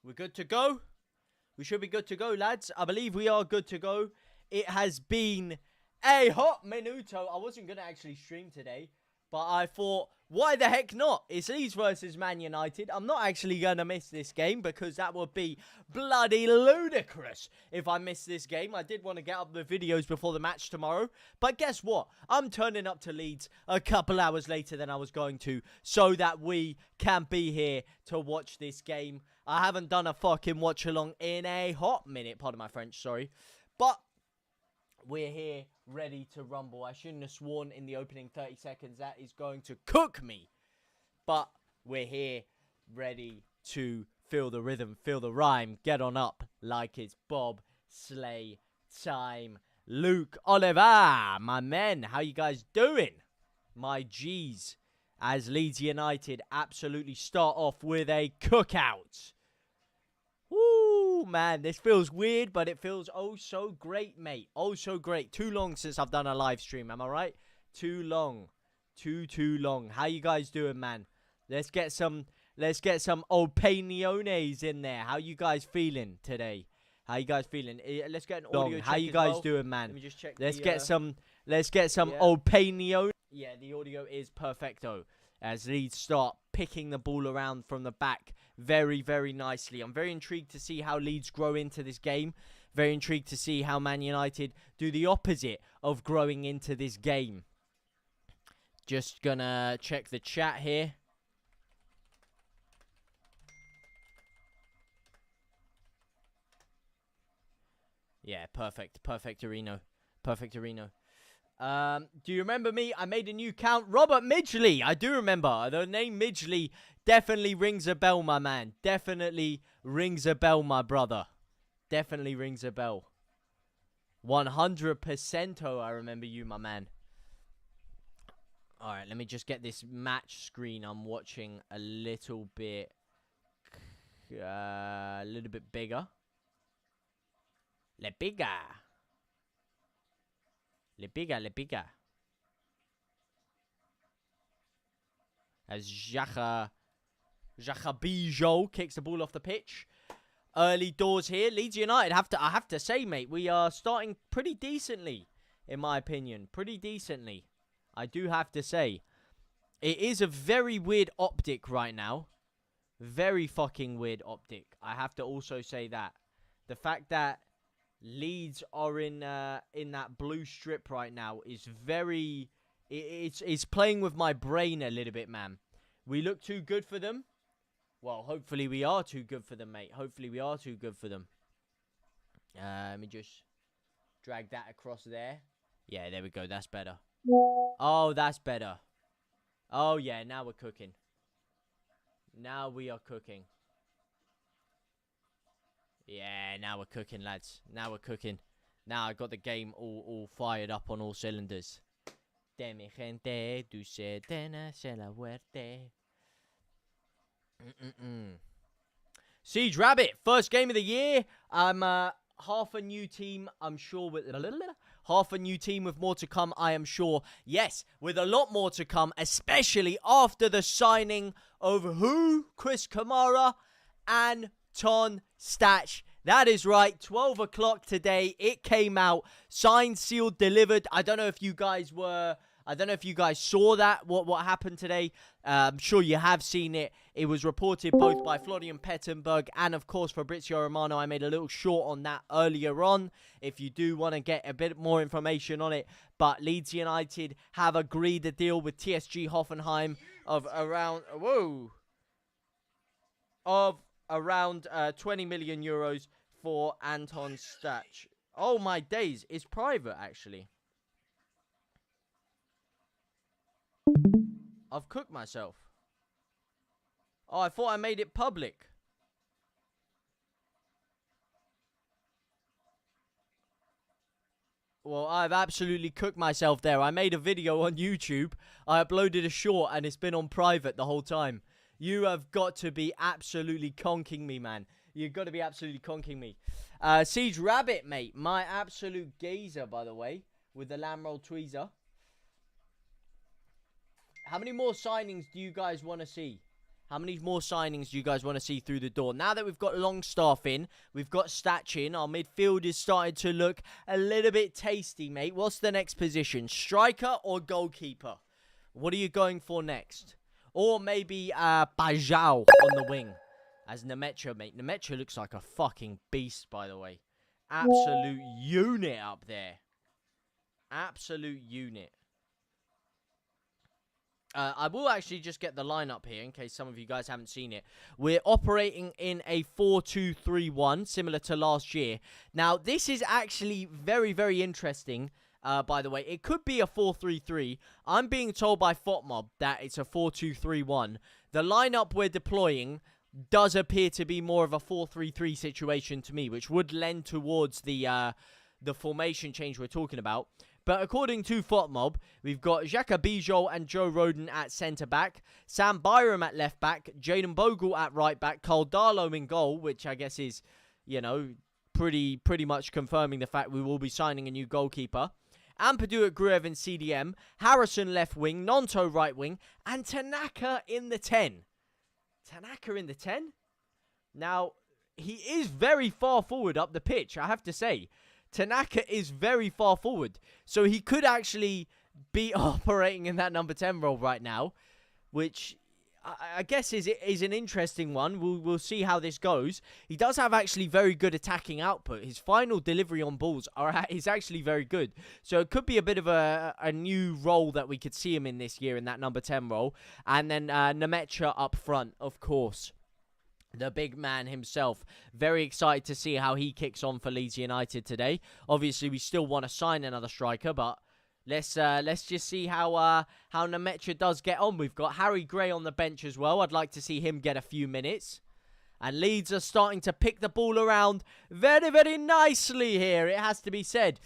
We're good to go. We should be good to go, lads. I believe we are good to go. It has been a hot minuto. I wasn't going to actually stream today, but I thought, why the heck not? It's Leeds versus Man United. I'm not actually going to miss this game because that would be bloody ludicrous if I miss this game. I did want to get up the videos before the match tomorrow, but guess what? I'm turning up to Leeds a couple hours later than I was going to so that we can be here to watch this game. I haven't done a fucking watch along in a hot minute. Pardon my French, sorry. But we're here ready to rumble. I shouldn't have sworn in the opening 30 seconds. That is going to cook me. But we're here ready to feel the rhythm, feel the rhyme. Get on up like it's Bob Slay time. Luke Oliver, my men, how you guys doing? My G's, as Leeds United absolutely start off with a cookout. Woo, man, this feels weird, but it feels oh so great, mate. Oh so great. Too long since I've done a live stream, am I right? Too long. Too long. How you guys doing, man? Let's get some opiniones in there. How you guys feeling today? How you guys feeling? Let's get an audio check. How you guys doing, man? Let me just check. Let's get some opinion. Yeah, the audio is perfecto. As Leeds start picking the ball around from the back very, very nicely. I'm very intrigued to see how Leeds grow into this game. Very intrigued to see how Man United do the opposite of growing into this game. Just gonna check the chat here. Yeah, perfect. Perfect, Areno. Perfect, Areno. Do you remember me? I made a new count. Robert Midgley. I do remember. The name Midgley definitely rings a bell, my man. Definitely rings a bell, my brother. Definitely rings a bell. 100%. Oh, I remember you, my man. All right, let me just get this match screen I'm watching a little bit bigger. Le bigger. Le bigger. As Xhaka Bijo kicks the ball off the pitch. Early doors here. Leeds United, I have to say, mate, we are starting pretty decently, in my opinion. Pretty decently. I do have to say. It is a very weird optic right now. Very fucking weird optic. I have to also say that. The fact that Leeds are in that blue strip right now is very... It's playing with my brain a little bit, man. We look too good for them. Well, hopefully we are too good for them, mate. Hopefully we are too good for them. Let me just drag that across there. Yeah, there we go. That's better. Oh, that's better. Oh, yeah. Now we're cooking. Now we are cooking. Yeah, now we're cooking, lads. Now we're cooking. Now I got the game all fired up on all cylinders. De mi gente, dulce tena, se la muerte. Siege Rabbit, first game of the year. I'm half a new team, I'm sure, with half a new team with more to come, I am sure. Yes, with a lot more to come, especially after the signing of who? Chris Kamara and Ton Statch. That is right, 12 o'clock today. It came out, signed, sealed, delivered. I don't know if you guys saw that, what happened today. I'm sure you have seen it. It was reported both by Florian Pettenberg and, of course, Fabrizio Romano. I made a little short on that earlier on, if you do want to get a bit more information on it. But Leeds United have agreed a deal with TSG Hoffenheim of around... Whoa! Of around 20 million euros for Anton Stach. Oh, my days. It's private, actually. I've cooked myself. Oh, I thought I made it public. Well, I've absolutely cooked myself there. I made a video on YouTube. I uploaded a short and it's been on private the whole time. You have got to be absolutely conking me, man. You've got to be absolutely conking me. Siege Rabbit, mate. My absolute gazer, by the way. With the lamb roll tweezer. How many more signings do you guys want to see? How many more signings do you guys want to see through the door? Now that we've got Longstaff in, we've got Statch in, our midfield is starting to look a little bit tasty, mate. What's the next position? Striker or goalkeeper? What are you going for next? Or maybe Bajau on the wing as Nemecha, mate. Nemecha looks like a fucking beast, by the way. Absolute unit up there. Absolute unit. I will actually just get the lineup here in case some of you guys haven't seen it. We're operating in a 4-2-3-1, similar to last year. Now, this is actually very, very interesting, by the way. It could be a 4-3-3. I'm being told by FOTMob that it's a 4-2-3-1. The lineup we're deploying does appear to be more of a 4-3-3 situation to me, which would lend towards the formation change we're talking about. But according to FOTMob, we've got Xhaka Bijol and Joe Rodon at centre-back, Sam Byram at left-back, Jaden Bogle at right-back, Carl Darlow in goal, which I guess is, you know, pretty much confirming the fact we will be signing a new goalkeeper. Ampadu at Gruev in CDM, Harrison left wing, Nonto right wing, and Tanaka in the 10. Tanaka in the 10? Now, he is very far forward up the pitch, I have to say. Tanaka is very far forward. So he could actually be operating in that number 10 role right now, which I guess is an interesting one. We'll see how this goes. He does have actually very good attacking output. His final delivery on balls is actually very good. So it could be a bit of a new role that we could see him in this year in that number 10 role. And then Nemecha up front, of course. The big man himself. Very excited to see how he kicks on for Leeds United today. Obviously, we still want to sign another striker, but let's just see how Nemecha does get on. We've got Harry Gray on the bench as well. I'd like to see him get a few minutes. And Leeds are starting to pick the ball around very, very nicely here, it has to be said.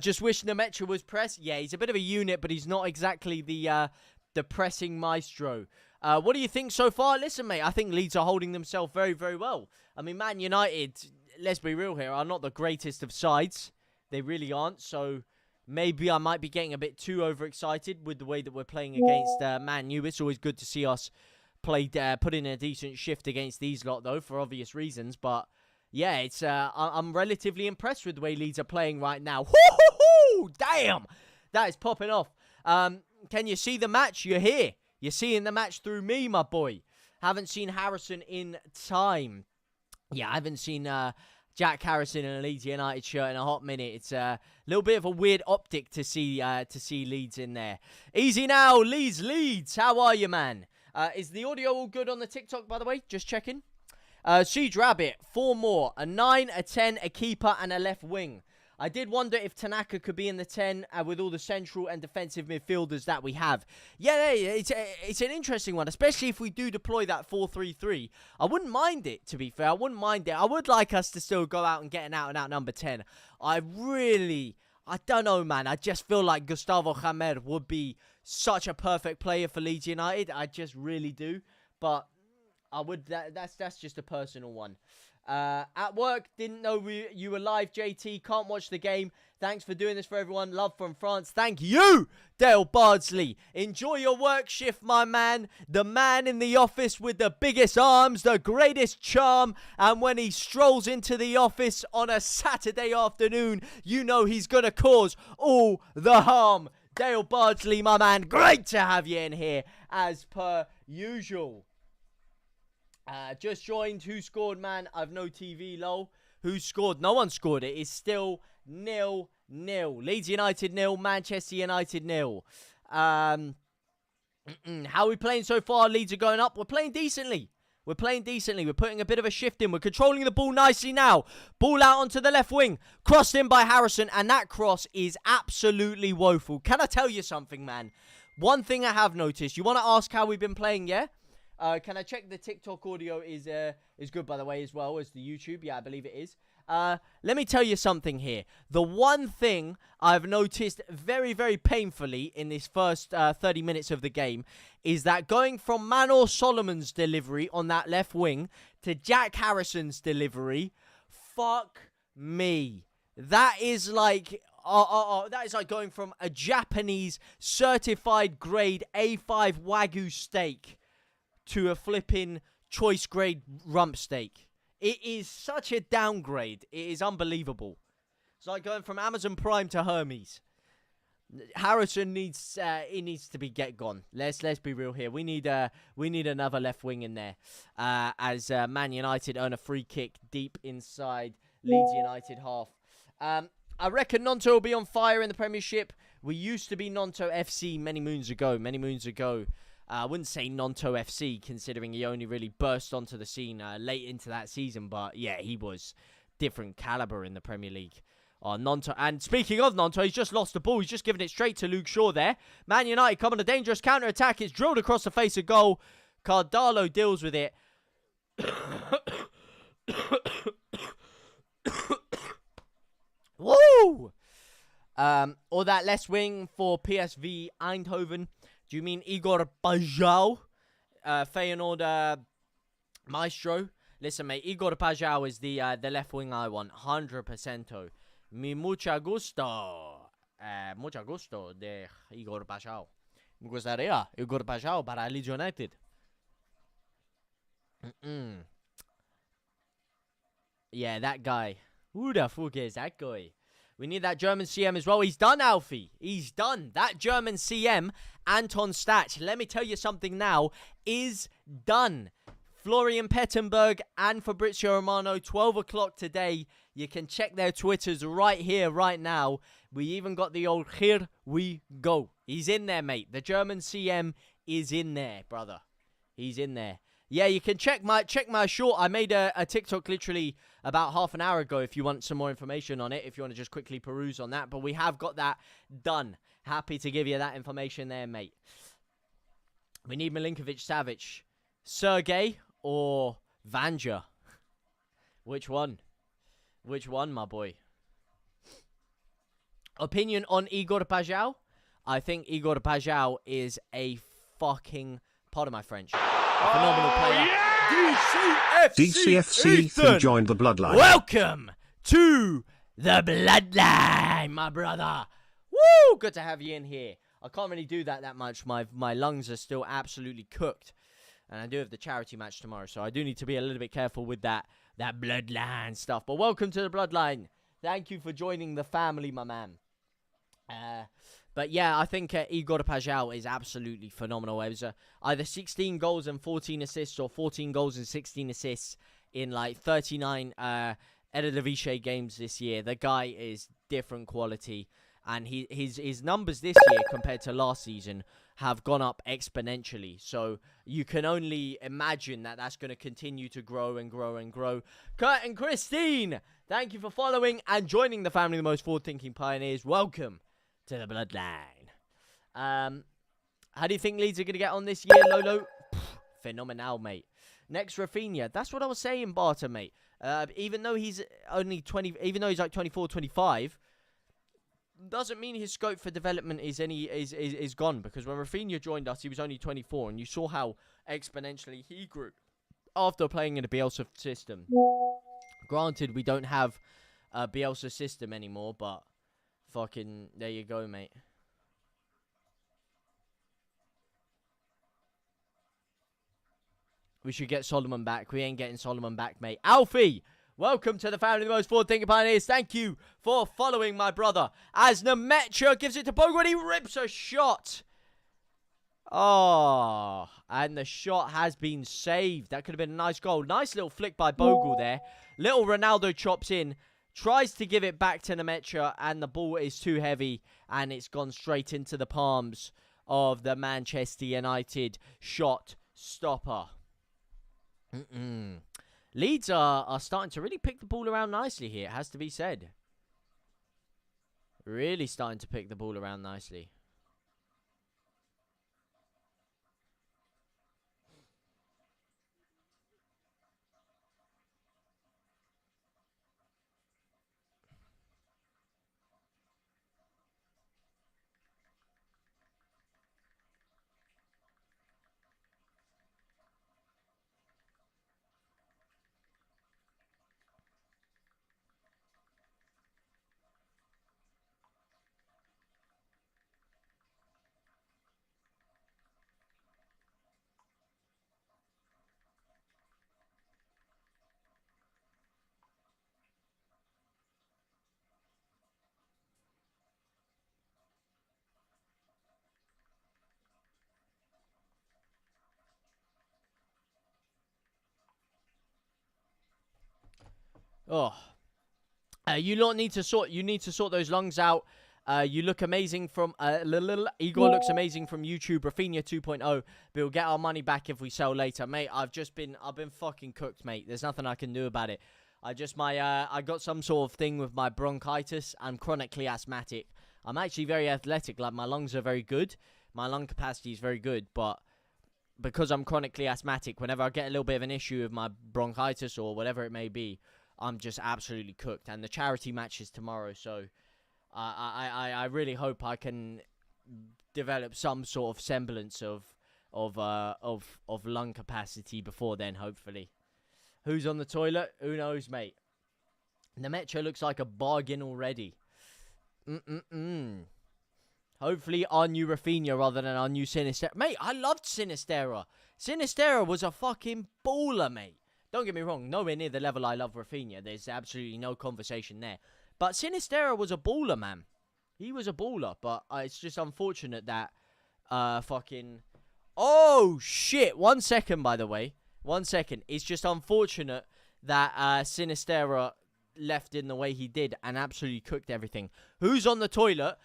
Just wish Nemecha was pressed. Yeah, he's a bit of a unit, but he's not exactly the pressing maestro. What do you think so far? Listen, mate, I think Leeds are holding themselves very, very well. I mean, Man United, let's be real here, are not the greatest of sides. They really aren't, so maybe I might be getting a bit too overexcited with the way that we're playing against Man U. It's always good to see us put in a decent shift against these lot, though, for obvious reasons. But, yeah, it's I'm relatively impressed with the way Leeds are playing right now. Hoo-hoo-hoo! Damn! That is popping off. Can you see the match? You're here. You're seeing the match through me, my boy. Haven't seen Harrison in time. Yeah, I haven't seen Jack Harrison in a Leeds United shirt in a hot minute. It's a little bit of a weird optic to see Leeds in there. Easy now, Leeds. How are you, man? Is the audio all good on the TikTok, by the way? Just checking. Siege Rabbit, 4 more. A 9, a 10, a keeper, and a left wing. I did wonder if Tanaka could be in the 10 with all the central and defensive midfielders that we have. Yeah, it's an interesting one, especially if we do deploy that 4-3-3. I wouldn't mind it, to be fair. I wouldn't mind it. I would like us to still go out and get an out-and-out number 10. I don't know, man. I just feel like Gustavo Hamer would be such a perfect player for Leeds United. I just really do. But that's just a personal one. At work, didn't know you were live, JT. Can't watch the game. Thanks for doing this for everyone. Love from France. Thank you, Dale Bardsley. Enjoy your work shift, my man. The man in the office with the biggest arms, the greatest charm. And when he strolls into the office on a Saturday afternoon, you know he's going to cause all the harm. Dale Bardsley, my man. Great to have you in here, as per usual. Just joined. Who scored, man? I've no TV, lol. Who scored? No one scored. It is still 0-0. Leeds United 0. Manchester United 0. How are we playing so far? Leeds are going up. We're playing decently. We're putting a bit of a shift in. We're controlling the ball nicely now. Ball out onto the left wing. Crossed in by Harrison. And that cross is absolutely woeful. Can I tell you something, man? One thing I have noticed. You want to ask how we've been playing, yeah? Can I check the TikTok audio is good, by the way, as well as the YouTube? Yeah, I believe it is. Let me tell you something here. The one thing I've noticed very, very painfully in this first 30 minutes of the game is that going from Manor Solomon's delivery on that left wing to Jack Harrison's delivery, fuck me. That is like... that is like going from a Japanese certified grade A5 Wagyu steak to a flipping choice grade rump steak. It is such a downgrade. It is unbelievable. It's like going from Amazon Prime to Hermes. Harrison needs to be get gone. Let's be real here. We need another left wing in there. As Man United earn a free kick deep inside Leeds United half. I reckon Nonto will be on fire in the Premiership. We used to be Nonto FC many moons ago. I wouldn't say Nonto FC, considering he only really burst onto the scene late into that season. But yeah, he was different caliber in the Premier League. Nonto. And speaking of Nonto, he's just lost the ball. He's just given it straight to Luke Shaw there. Man United come on a dangerous counter-attack. It's drilled across the face of goal. Cardalo deals with it. Woo! Or that left wing for PSV Eindhoven. Do you mean Igor Pajau? Feyenoord maestro? Listen, mate, Igor Pajau is the left wing I want. 100%. Mi mucho gusto. Mucho gusto de Igor Pajau. Me gustaría Igor Pajau para Leeds United. Yeah, that guy. Who the fuck is that guy? We need that German CM as well. He's done, Alfie. He's done. That German CM, Anton Stach, let me tell you something now, is done. Florian Pettenberg and Fabrizio Romano, 12 o'clock today. You can check their Twitters right here, right now. We even got the old here we go. He's in there, mate. The German CM is in there, brother. He's in there. Yeah, you can check my short. I made a TikTok literally about half an hour ago if you want some more information on it, if you want to just quickly peruse on that. But we have got that done. Happy to give you that information there, mate. We need Milinkovic-Savic. Sergey or Vanja? Which one? Which one, my boy? Opinion on Igor Pajau? I think Igor Pajau is a fucking, pardon my French, a phenomenal player. Yeah! DCFC who joined the bloodline. Welcome to the bloodline, my brother. Woo! Good to have you in here. I can't really do that much. My lungs are still absolutely cooked. And I do have the charity match tomorrow, so I do need to be a little bit careful with that bloodline stuff. But welcome to the bloodline. Thank you for joining the family, my man. But yeah, I think Igor Pajau is absolutely phenomenal. It was either 16 goals and 14 assists or 14 goals and 16 assists in like 39 Eredivisie games this year. The guy is different quality. And his numbers this year compared to last season have gone up exponentially. So you can only imagine that that's going to continue to grow and grow and grow. Kurt and Christine, thank you for following and joining the family of the most forward-thinking pioneers. Welcome to the bloodline. How do you think Leeds are going to get on this year, Lolo? Phenomenal, mate. Next, Rafinha. That's what I was saying, Barter, mate. Even though he's only 20, even though he's like 24, 25, doesn't mean his scope for development is gone, because when Rafinha joined us, he was only 24, and you saw how exponentially he grew after playing in a Bielsa system. Granted, we don't have a Bielsa system anymore, but fucking there you go, mate. We should get Solomon back. We ain't getting Solomon back, mate. Alfie! Welcome to the family of the most forward-thinking pioneers. Thank you for following, my brother. As Nemetra gives it to Bogle and he rips a shot. Oh, and the shot has been saved. That could have been a nice goal. Nice little flick by Bogle there. Little Ronaldo chops in. Tries to give it back to Nemetra, and the ball is too heavy. And it's gone straight into the palms of the Manchester United shot stopper. Leeds are starting to really pick the ball around nicely here, it has to be said. Really starting to pick the ball around nicely. Oh, you lot need to sort. You need to sort those lungs out. You look amazing from Igor looks amazing from YouTube. Rafinha 2.0. But we'll get our money back if we sell later, mate. I've been fucking cooked, mate. There's nothing I can do about it. I got some sort of thing with my bronchitis. I'm chronically asthmatic. I'm actually very athletic. Like, my lungs are very good. My lung capacity is very good, but because I'm chronically asthmatic, whenever I get a little bit of an issue with my bronchitis or whatever it may be, I'm just absolutely cooked. And the charity match is tomorrow, so I really hope I can develop some sort of semblance of lung capacity before then, hopefully. Who's on the toilet? Who knows, mate? The Metro looks like a bargain already. Hopefully our new Rafinha rather than our new Sinistera. Mate, I loved Sinistera. Sinistera was a fucking baller, mate. Don't get me wrong, nowhere near the level I love Rafinha. There's absolutely no conversation there. But Sinistera was a baller, man. He was a baller, but it's just unfortunate that fucking... Oh, shit. 1 second, by the way. 1 second. It's just unfortunate that Sinistera left in the way he did and absolutely cooked everything. Who's on the toilet?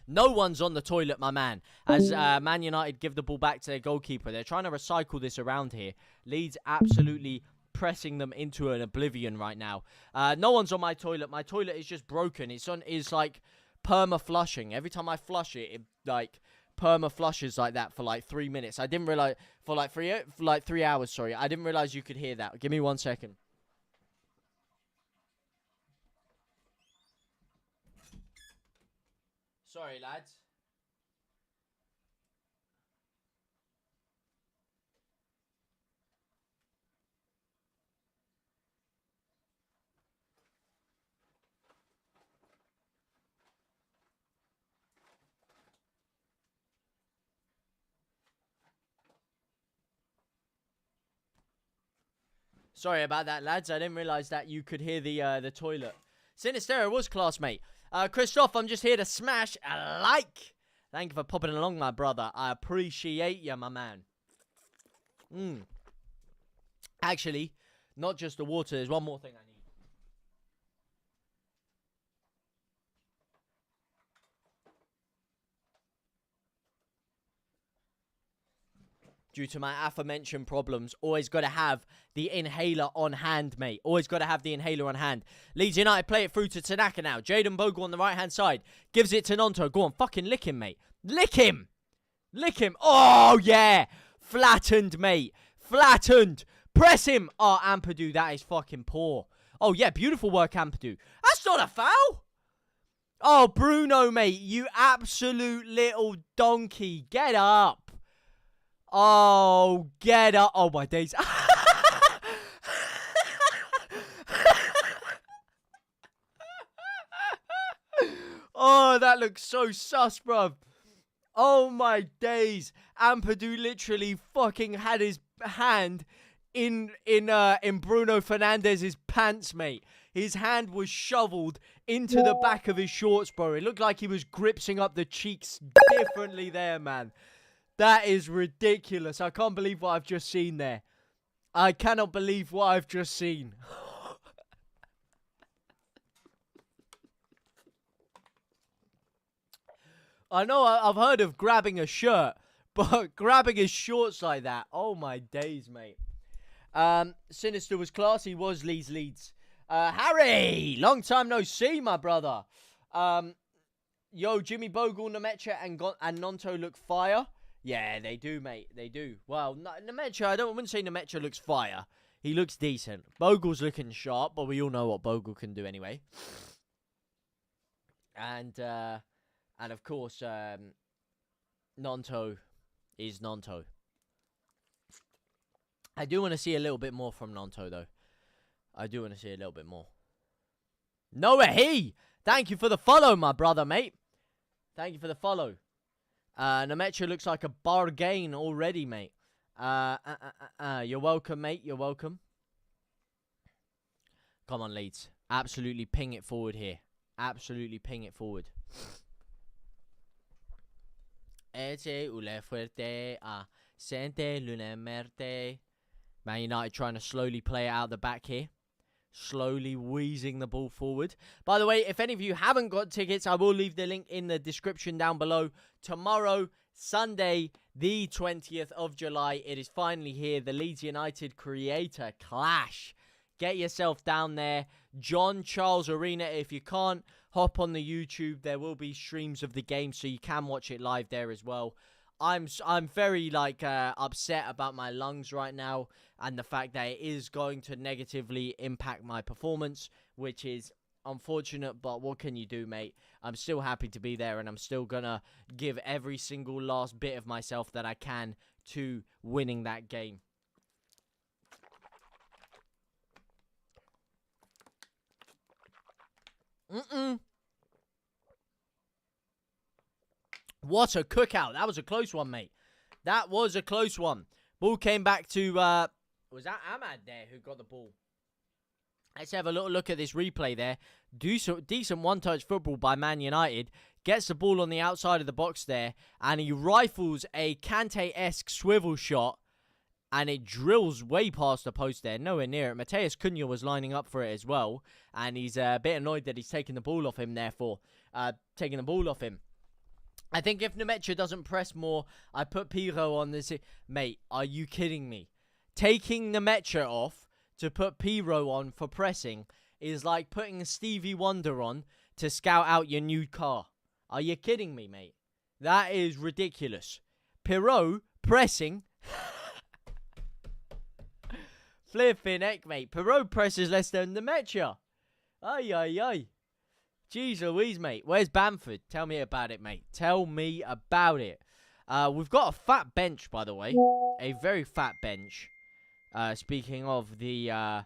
No one's on the toilet, my man. As Man United give the ball back to their goalkeeper. They're trying to recycle this around here. Leeds absolutely pressing them into an oblivion right now. No one's on my toilet. My toilet is just broken. It's like perma-flushing. Every time I flush it, it like perma-flushes like that for like 3 minutes. I didn't realize... For like 3 hours, sorry. I didn't realize you could hear that. Give me 1 second. Sorry, lads. Sorry about that, lads. I didn't realize that you could hear the toilet. Sinistera was classmate. Christoph, I'm just here to smash a like. Thank you for popping along, my brother. I appreciate you, my man. Actually, not just the water. There's one more thing I need. Due to my aforementioned problems, always got to have the inhaler on hand, mate. Always got to have the inhaler on hand. Leeds United play it through to Tanaka now. Jayden Bogle on the right-hand side. Gives it to Nonto. Go on, fucking lick him, mate. Lick him. Lick him. Oh, yeah. Flattened, mate. Flattened. Press him. Oh, Ampadu, that is fucking poor. Oh, yeah, beautiful work, Ampadu. That's not a foul. Oh, Bruno, mate. You absolute little donkey. Get up. Oh, get up. Oh, my days. Oh, that looks so sus, bruv. Oh, my days. Ampadu literally fucking had his hand in Bruno Fernandez's pants, mate. His hand was shoveled into the back of his shorts, bro. It looked like he was gripsing up the cheeks differently there, man. That is ridiculous. I can't believe what I've just seen there. I cannot believe what I've just seen. I know I've heard of grabbing a shirt, but grabbing his shorts like that. Oh, my days, mate. Sinister was class. He was Leeds. Harry! Long time no see, my brother. Yo, Jimmy Bogle, Nemecha, and Nonto look fire. Yeah, they do, mate. They do. Well, Nemecha, I wouldn't say Nemecha looks fire. He looks decent. Bogle's looking sharp, but we all know what Bogle can do anyway. And of course, Nonto is Nonto. I do want to see a little bit more from Nonto, though. I do want to see a little bit more. Noah He! Thank you for the follow, my brother, mate. Thank you for the follow. Nemecha looks like a bargain already, mate. You're welcome, mate. You're welcome. Come on, Leeds. Absolutely ping it forward here. Absolutely ping it forward. Ece ule fuerte a sente lune merte. Man United trying to slowly play it out the back here. Slowly wheezing the ball forward. By the way, if any of you haven't got tickets, I will leave the link in the description down below. Tomorrow, Sunday, the 20th of July, it is finally here. The Leeds United Creator Clash. Get yourself down there. John Charles Arena. If you can't, hop on the YouTube. There will be streams of the game, so you can watch it live there as well. I'm very upset about my lungs right now and the fact that it is going to negatively impact my performance, which is unfortunate, but what can you do, mate? I'm still happy to be there, and I'm still gonna give every single last bit of myself that I can to winning that game. What a cookout. That was a close one, mate. That was a close one. Ball came back to, was that Ahmad there who got the ball? Let's have a little look at this replay there. Decent one-touch football by Man United. Gets the ball on the outside of the box there, and he rifles a Kante-esque swivel shot, and it drills way past the post there. Nowhere near it. Mateus Cunha was lining up for it as well, and he's a bit annoyed that he's taking the ball off him, therefore. Taking the ball off him. I think if Nemecha doesn't press more, I put Piro on this. Mate, are you kidding me? Taking Nemecha off to put Piro on for pressing is like putting Stevie Wonder on to scout out your new car. Are you kidding me, mate? That is ridiculous. Piro pressing. Flipping heck, mate. Piro presses less than Nemecha. Ay, ay, ay. Jeez Louise, mate. Where's Bamford? Tell me about it, mate. Tell me about it. We've got a fat bench, by the way. A very fat bench. Speaking of the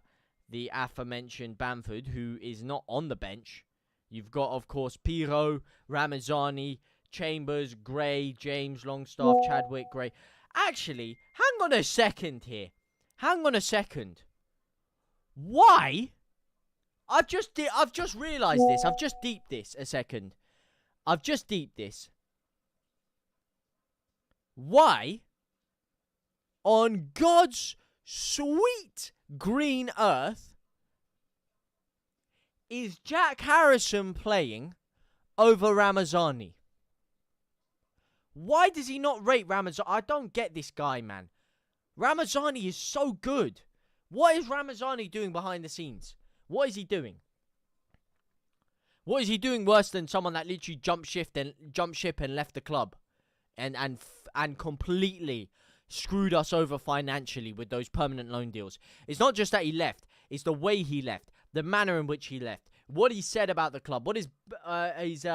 aforementioned Bamford, who is not on the bench. You've got, of course, Piro, Ramasani, Chambers, Gray, James, Longstaff, Chadwick, Gray. Actually, hang on a second here. Hang on a second. Why? I've just realised this. I've just deeped this a second. I've just deeped this. Why, on God's sweet green earth, is Jack Harrison playing over Ramasani? Why does he not rate Ramasani? I don't get this guy, man. Ramasani is so good. What is Ramasani doing behind the scenes? What is he doing? What is he doing worse than someone that literally jumped ship and left the club, and completely screwed us over financially with those permanent loan deals? It's not just that he left; it's the way he left, the manner in which he left, what he said about the club, what his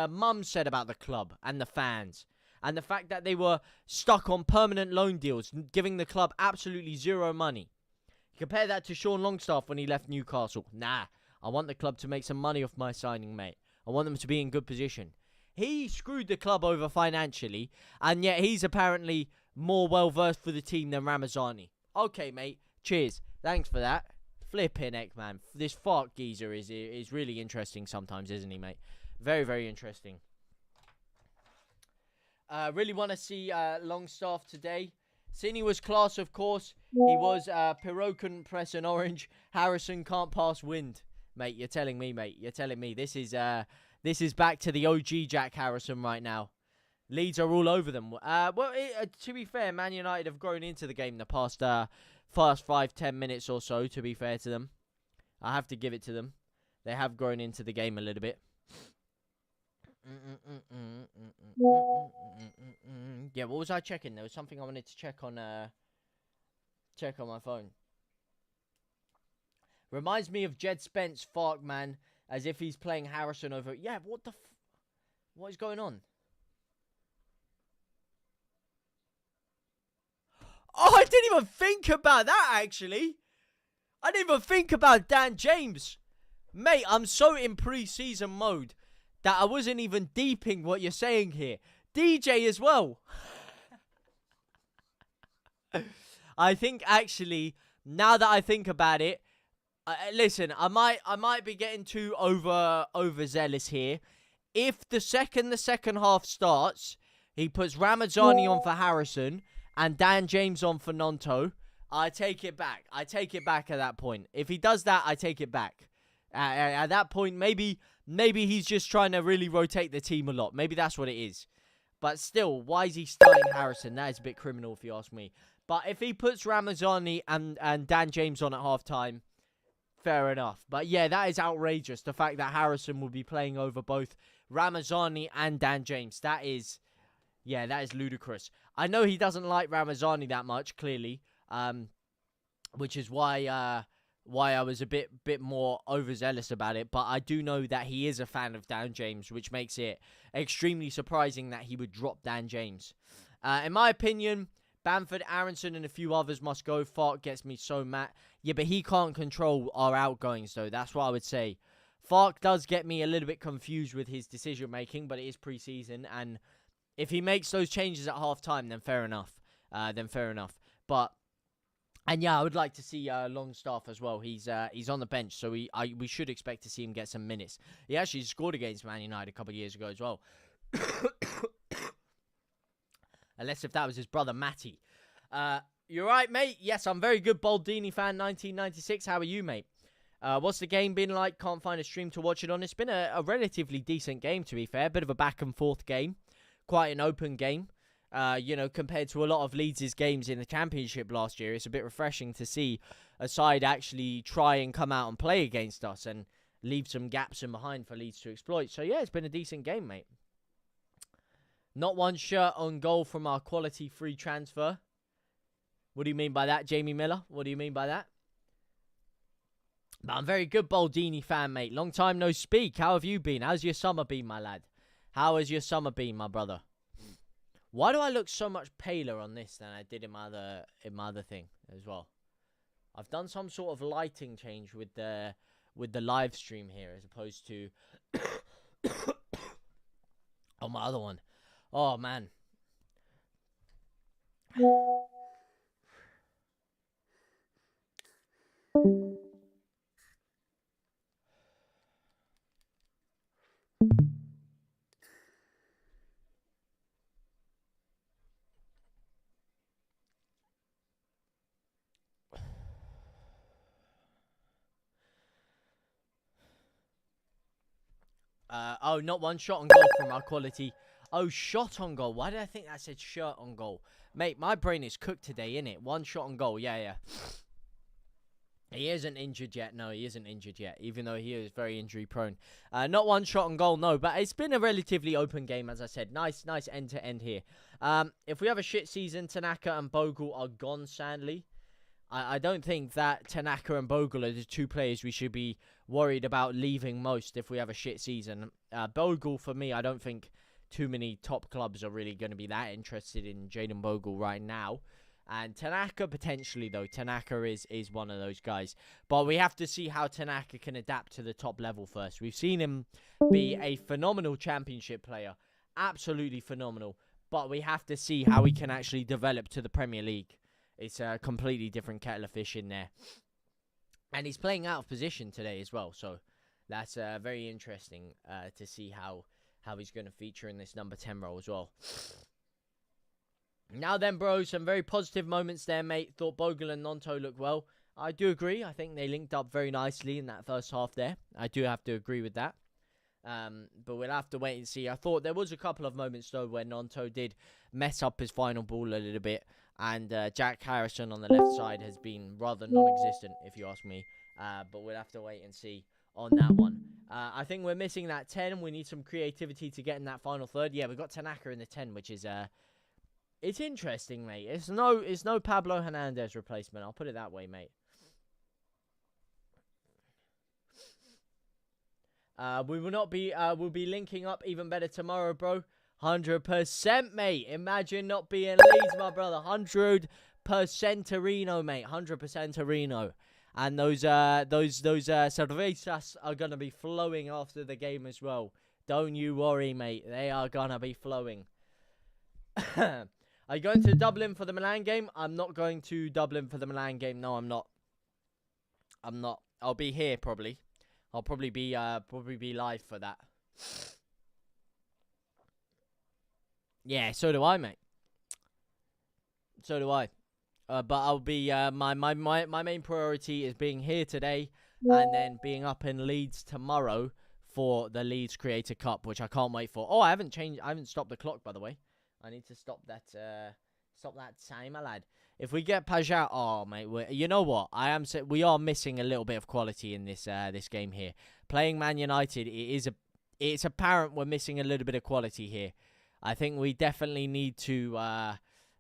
mum said about the club and the fans, and the fact that they were stuck on permanent loan deals, giving the club absolutely zero money. Compare that to Sean Longstaff when he left Newcastle. Nah, I want the club to make some money off my signing, mate. I want them to be in good position. He screwed the club over financially, and yet he's apparently more well-versed for the team than Ramasani. Okay, mate. Cheers. Thanks for that. Flipping heck, man. This fart geezer is really interesting sometimes, isn't he, mate? Very, very interesting. Really want to see Longstaff today. Cine was class, of course. He was. Pirot couldn't press an orange. Harrison can't pass wind. Mate, you're telling me, mate. You're telling me. This is back to the OG Jack Harrison right now. Leeds are all over them. To be fair, Man United have grown into the game the past 5-10 minutes or so, to be fair to them. I have to give it to them. They have grown into the game a little bit. Yeah, what was I checking? There was something I wanted to check on my phone. Reminds me of Jed Spence, Fark, man, as if he's playing Harrison over. Yeah, what is going on? Oh, I didn't even think about that, actually. I didn't even think about Dan James. Mate, I'm so in pre-season mode that I wasn't even deeping what you're saying here. DJ as well. I think, actually, now that I think about it, listen, I might be getting too overzealous here. If the second half starts, he puts Ramazani on for Harrison and Dan James on for Nonto, I take it back. I take it back at that point. If he does that, I take it back. At that point, maybe he's just trying to really rotate the team a lot. Maybe that's what it is. But still, why is he starting Harrison? That is a bit criminal if you ask me. But if he puts Ramasani and Dan James on at halftime, fair enough. But yeah, that is outrageous. The fact that Harrison will be playing over both Ramasani and Dan James. That is ludicrous. I know he doesn't like Ramasani that much, clearly. Which is why I was a bit more overzealous about it. But I do know that he is a fan of Dan James, which makes it extremely surprising that he would drop Dan James. In my opinion, Bamford, Aronson, and a few others must go. Fark gets me so mad. Yeah, but he can't control our outgoings, though. That's what I would say. Fark does get me a little bit confused with his decision-making, but it is pre-season. And if he makes those changes at half-time, then fair enough. But... And yeah, I would like to see Longstaff as well. He's on the bench, so we should expect to see him get some minutes. He actually scored against Man United a couple of years ago as well. Unless if that was his brother Matty. You're right, mate. Yes, I'm very good. Baldini fan, 1996. How are you, mate? What's the game been like? Can't find a stream to watch it on. It's been a relatively decent game, to be fair. Bit of a back and forth game. Quite an open game. Compared to a lot of Leeds' games in the Championship last year, it's a bit refreshing to see a side actually try and come out and play against us and leave some gaps in behind for Leeds to exploit. So, yeah, it's been a decent game, mate. Not one shirt on goal from our quality free transfer. What do you mean by that, Jamie Miller? What do you mean by that? But I'm very good Baldini fan, mate. Long time no speak. How have you been? How's your summer been, my lad? How has your summer been, my brother? Why do I look so much paler on this than I did in my other thing as well? I've done some sort of lighting change with the live stream here as opposed to on my other one. Oh man. Not one shot on goal from our quality. Oh, shot on goal. Why did I think that said shirt on goal? Mate, my brain is cooked today, innit? One shot on goal. Yeah. He isn't injured yet. No, he isn't injured yet, even though he is very injury prone. Not one shot on goal, no. But it's been a relatively open game, as I said. Nice end to end here. If we have a shit season, Tanaka and Bogle are gone, sadly. I don't think that Tanaka and Bogle are the two players we should be worried about leaving most if we have a shit season. Bogle, for me, I don't think too many top clubs are really going to be that interested in Jayden Bogle right now. And Tanaka, potentially, though. Tanaka is one of those guys. But we have to see how Tanaka can adapt to the top level first. We've seen him be a phenomenal championship player. Absolutely phenomenal. But we have to see how he can actually develop to the Premier League. It's a completely different kettle of fish in there. And he's playing out of position today as well. So that's very interesting to see how he's going to feature in this number 10 role as well. Now then, bro, some very positive moments there, mate. Thought Bogle and Nonto looked well. I do agree. I think they linked up very nicely in that first half there. I do have to agree with that. But we'll have to wait and see. I thought there was a couple of moments, though, where Nonto did mess up his final ball a little bit. And Jack Harrison on the left side has been rather non-existent, if you ask me. But we'll have to wait and see on that one. I think we're missing that 10. We need some creativity to get in that final third. Yeah, we've got Tanaka in the 10, which is... It's interesting, mate. It's no Pablo Hernandez replacement. I'll put it that way, mate. We will not be. We'll be linking up even better tomorrow, bro. 100%, mate. Imagine not being Leeds, my brother. 100% Torino, mate. 100% Torino. And those cervezas are gonna be flowing after the game as well. Don't you worry, mate. They are gonna be flowing. Are you going to Dublin for the Milan game? I'm not going to Dublin for the Milan game. No, I'm not. I'll be here probably. I'll probably be live for that. Yeah, so do I, mate. So do I. But I'll be my main priority is being here today and then being up in Leeds tomorrow for the Leeds Creator Cup, which I can't wait for. Oh, I haven't stopped the clock, by the way. I need to stop that timer, lad. If we get Pajot, oh mate, you know what? We are missing a little bit of quality in this this game here. Playing Man United, it's apparent we're missing a little bit of quality here. I think we definitely need to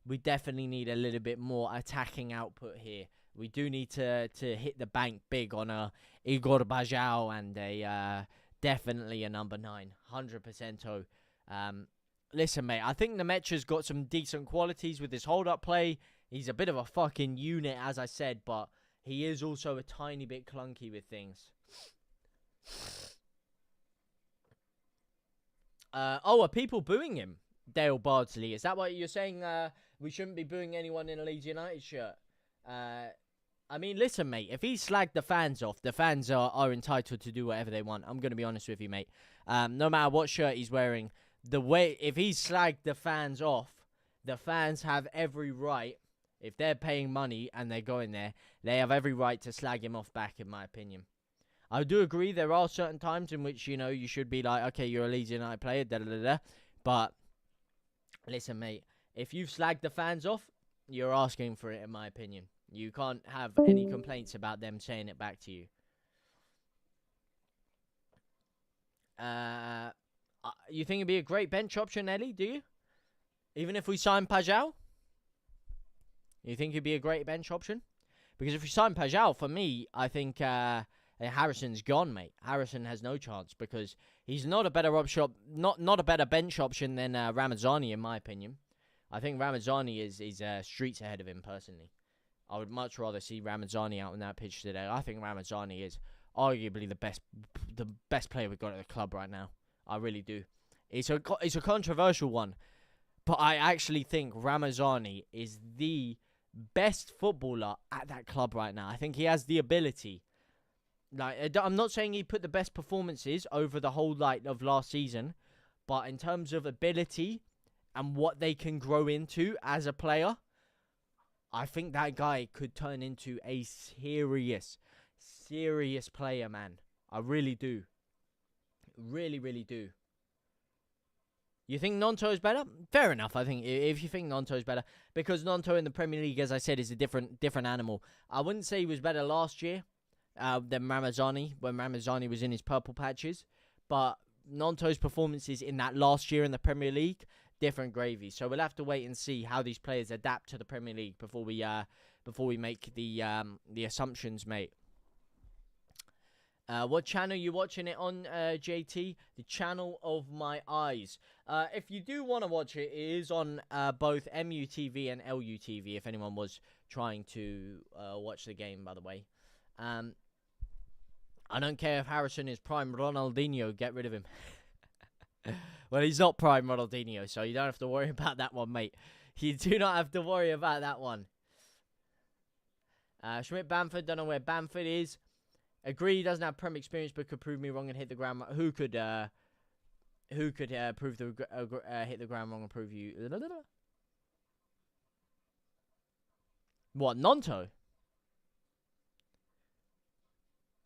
we definitely need a little bit more attacking output here. We do need to hit the bank big on a Igor Bajau and a definitely a number 9, 100%. Listen, mate, I think Nemecha's got some decent qualities with his hold-up play. He's a bit of a fucking unit, as I said, but he is also a tiny bit clunky with things. Are people booing him? Dale Bardsley, is that what you're saying? We shouldn't be booing anyone in a Leeds United shirt. I mean, listen, mate, if he slagged the fans off, the fans are entitled to do whatever they want. I'm going to be honest with you, mate. No matter what shirt he's wearing, if he slagged the fans off, the fans have every right. If they're paying money and they're going there, they have every right to slag him off back, in my opinion. I do agree there are certain times in which, you know, you should be like, okay, you're a Leeds United player, da-da-da-da. But, listen, mate, if you've slagged the fans off, you're asking for it, in my opinion. You can't have any complaints about them saying it back to you. You think it'd be a great bench option, Ellie, do you? Even if we sign Pajot? You think it'd be a great bench option? Because if we sign Pajot, for me, I think Harrison's gone, mate. Harrison has no chance because he's not a better not a better bench option than Ramasani, in my opinion. I think Ramasani is streets ahead of him, personally. I would much rather see Ramasani out on that pitch today. I think Ramasani is arguably the best player we've got at the club right now. I really do. It's a controversial one, but I actually think Ramasani is the best footballer at that club right now. I think he has the ability. Like, I'm not saying he put the best performances over the whole of last season, but in terms of ability and what they can grow into as a player, I think that guy could turn into a serious player, man. I really do. Really, really do. You think Nonto is better? Fair enough, I think, if you think Nonto is better. Because Nonto in the Premier League, as I said, is a different animal. I wouldn't say he was better last year than Ramasani, when Ramasani was in his purple patches. But Nonto's performances in that last year in the Premier League, different gravy. So we'll have to wait and see how these players adapt to the Premier League before we make the assumptions, mate. What channel are you watching it on, JT? The channel of my eyes. If you do want to watch it, it is on both MUTV and LUTV, if anyone was trying to watch the game, by the way. I don't care if Harrison is prime Ronaldinho, get rid of him. Well, he's not prime Ronaldinho, so you don't have to worry about that one, mate. You do not have to worry about that one. Schmidt Bamford, don't know where Bamford is. Agree, he doesn't have Prem experience, but could prove me wrong and hit the ground. Who could hit the ground wrong and prove you? What, Nonto?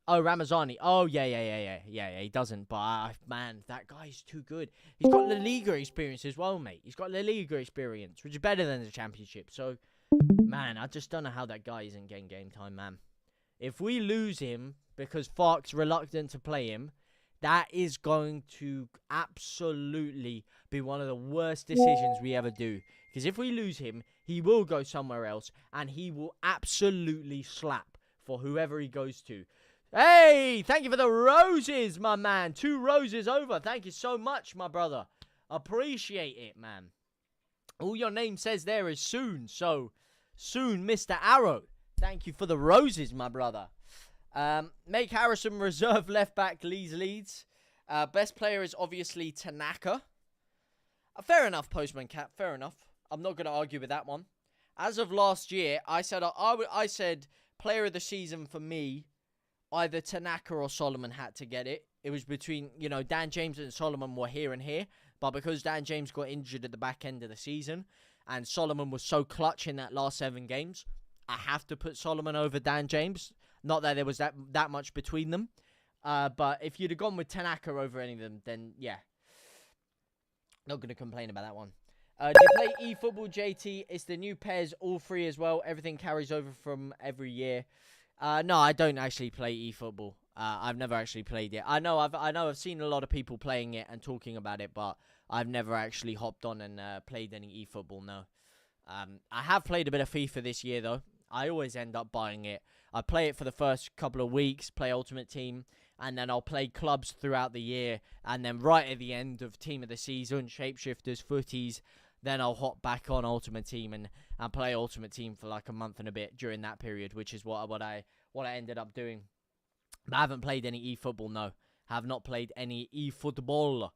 Oh, Ramasani. Oh, yeah. He doesn't, but man, that guy's too good. He's got La Liga experience as well, mate. He's got La Liga experience, which is better than the Championship. So, man, I just don't know how that guy isn't getting game time, man. If we lose him because Fark's reluctant to play him, that is going to absolutely be one of the worst decisions we ever do. Because if we lose him, he will go somewhere else, and he will absolutely slap for whoever he goes to. Hey, thank you for the roses, my man. 2 roses over. Thank you so much, my brother. Appreciate it, man. All your name says there is soon. So, soon, Mr. Arrow. Thank you for the roses, my brother. Make Harrison reserve left back, Leeds. Best player is obviously Tanaka. Fair enough, Postman Cat. Fair enough. I'm not going to argue with that one. As of last year, I said player of the season for me, either Tanaka or Solomon had to get it. It was between, Dan James and Solomon were here and here. But because Dan James got injured at the back end of the season, and Solomon was so clutch in that last 7 games, I have to put Solomon over Dan James. Not that there was that much between them. But if you'd have gone with Tanaka over any of them, then yeah. Not going to complain about that one. Do you play eFootball, JT? It's the new pairs, all free as well. Everything carries over from every year. No, I don't actually play eFootball. I've never actually played it. I know I've seen a lot of people playing it and talking about it, but I've never actually hopped on and played any eFootball, no. I have played a bit of FIFA this year, though. I always end up buying it. I play it for the first couple of weeks, play Ultimate Team, and then I'll play clubs throughout the year, and then right at the end of Team of the Season, Shapeshifters, Footies, then I'll hop back on Ultimate Team and play Ultimate Team for like a month and a bit during that period, which is what I ended up doing. But I haven't played any eFootball, no. Have not played any eFootball.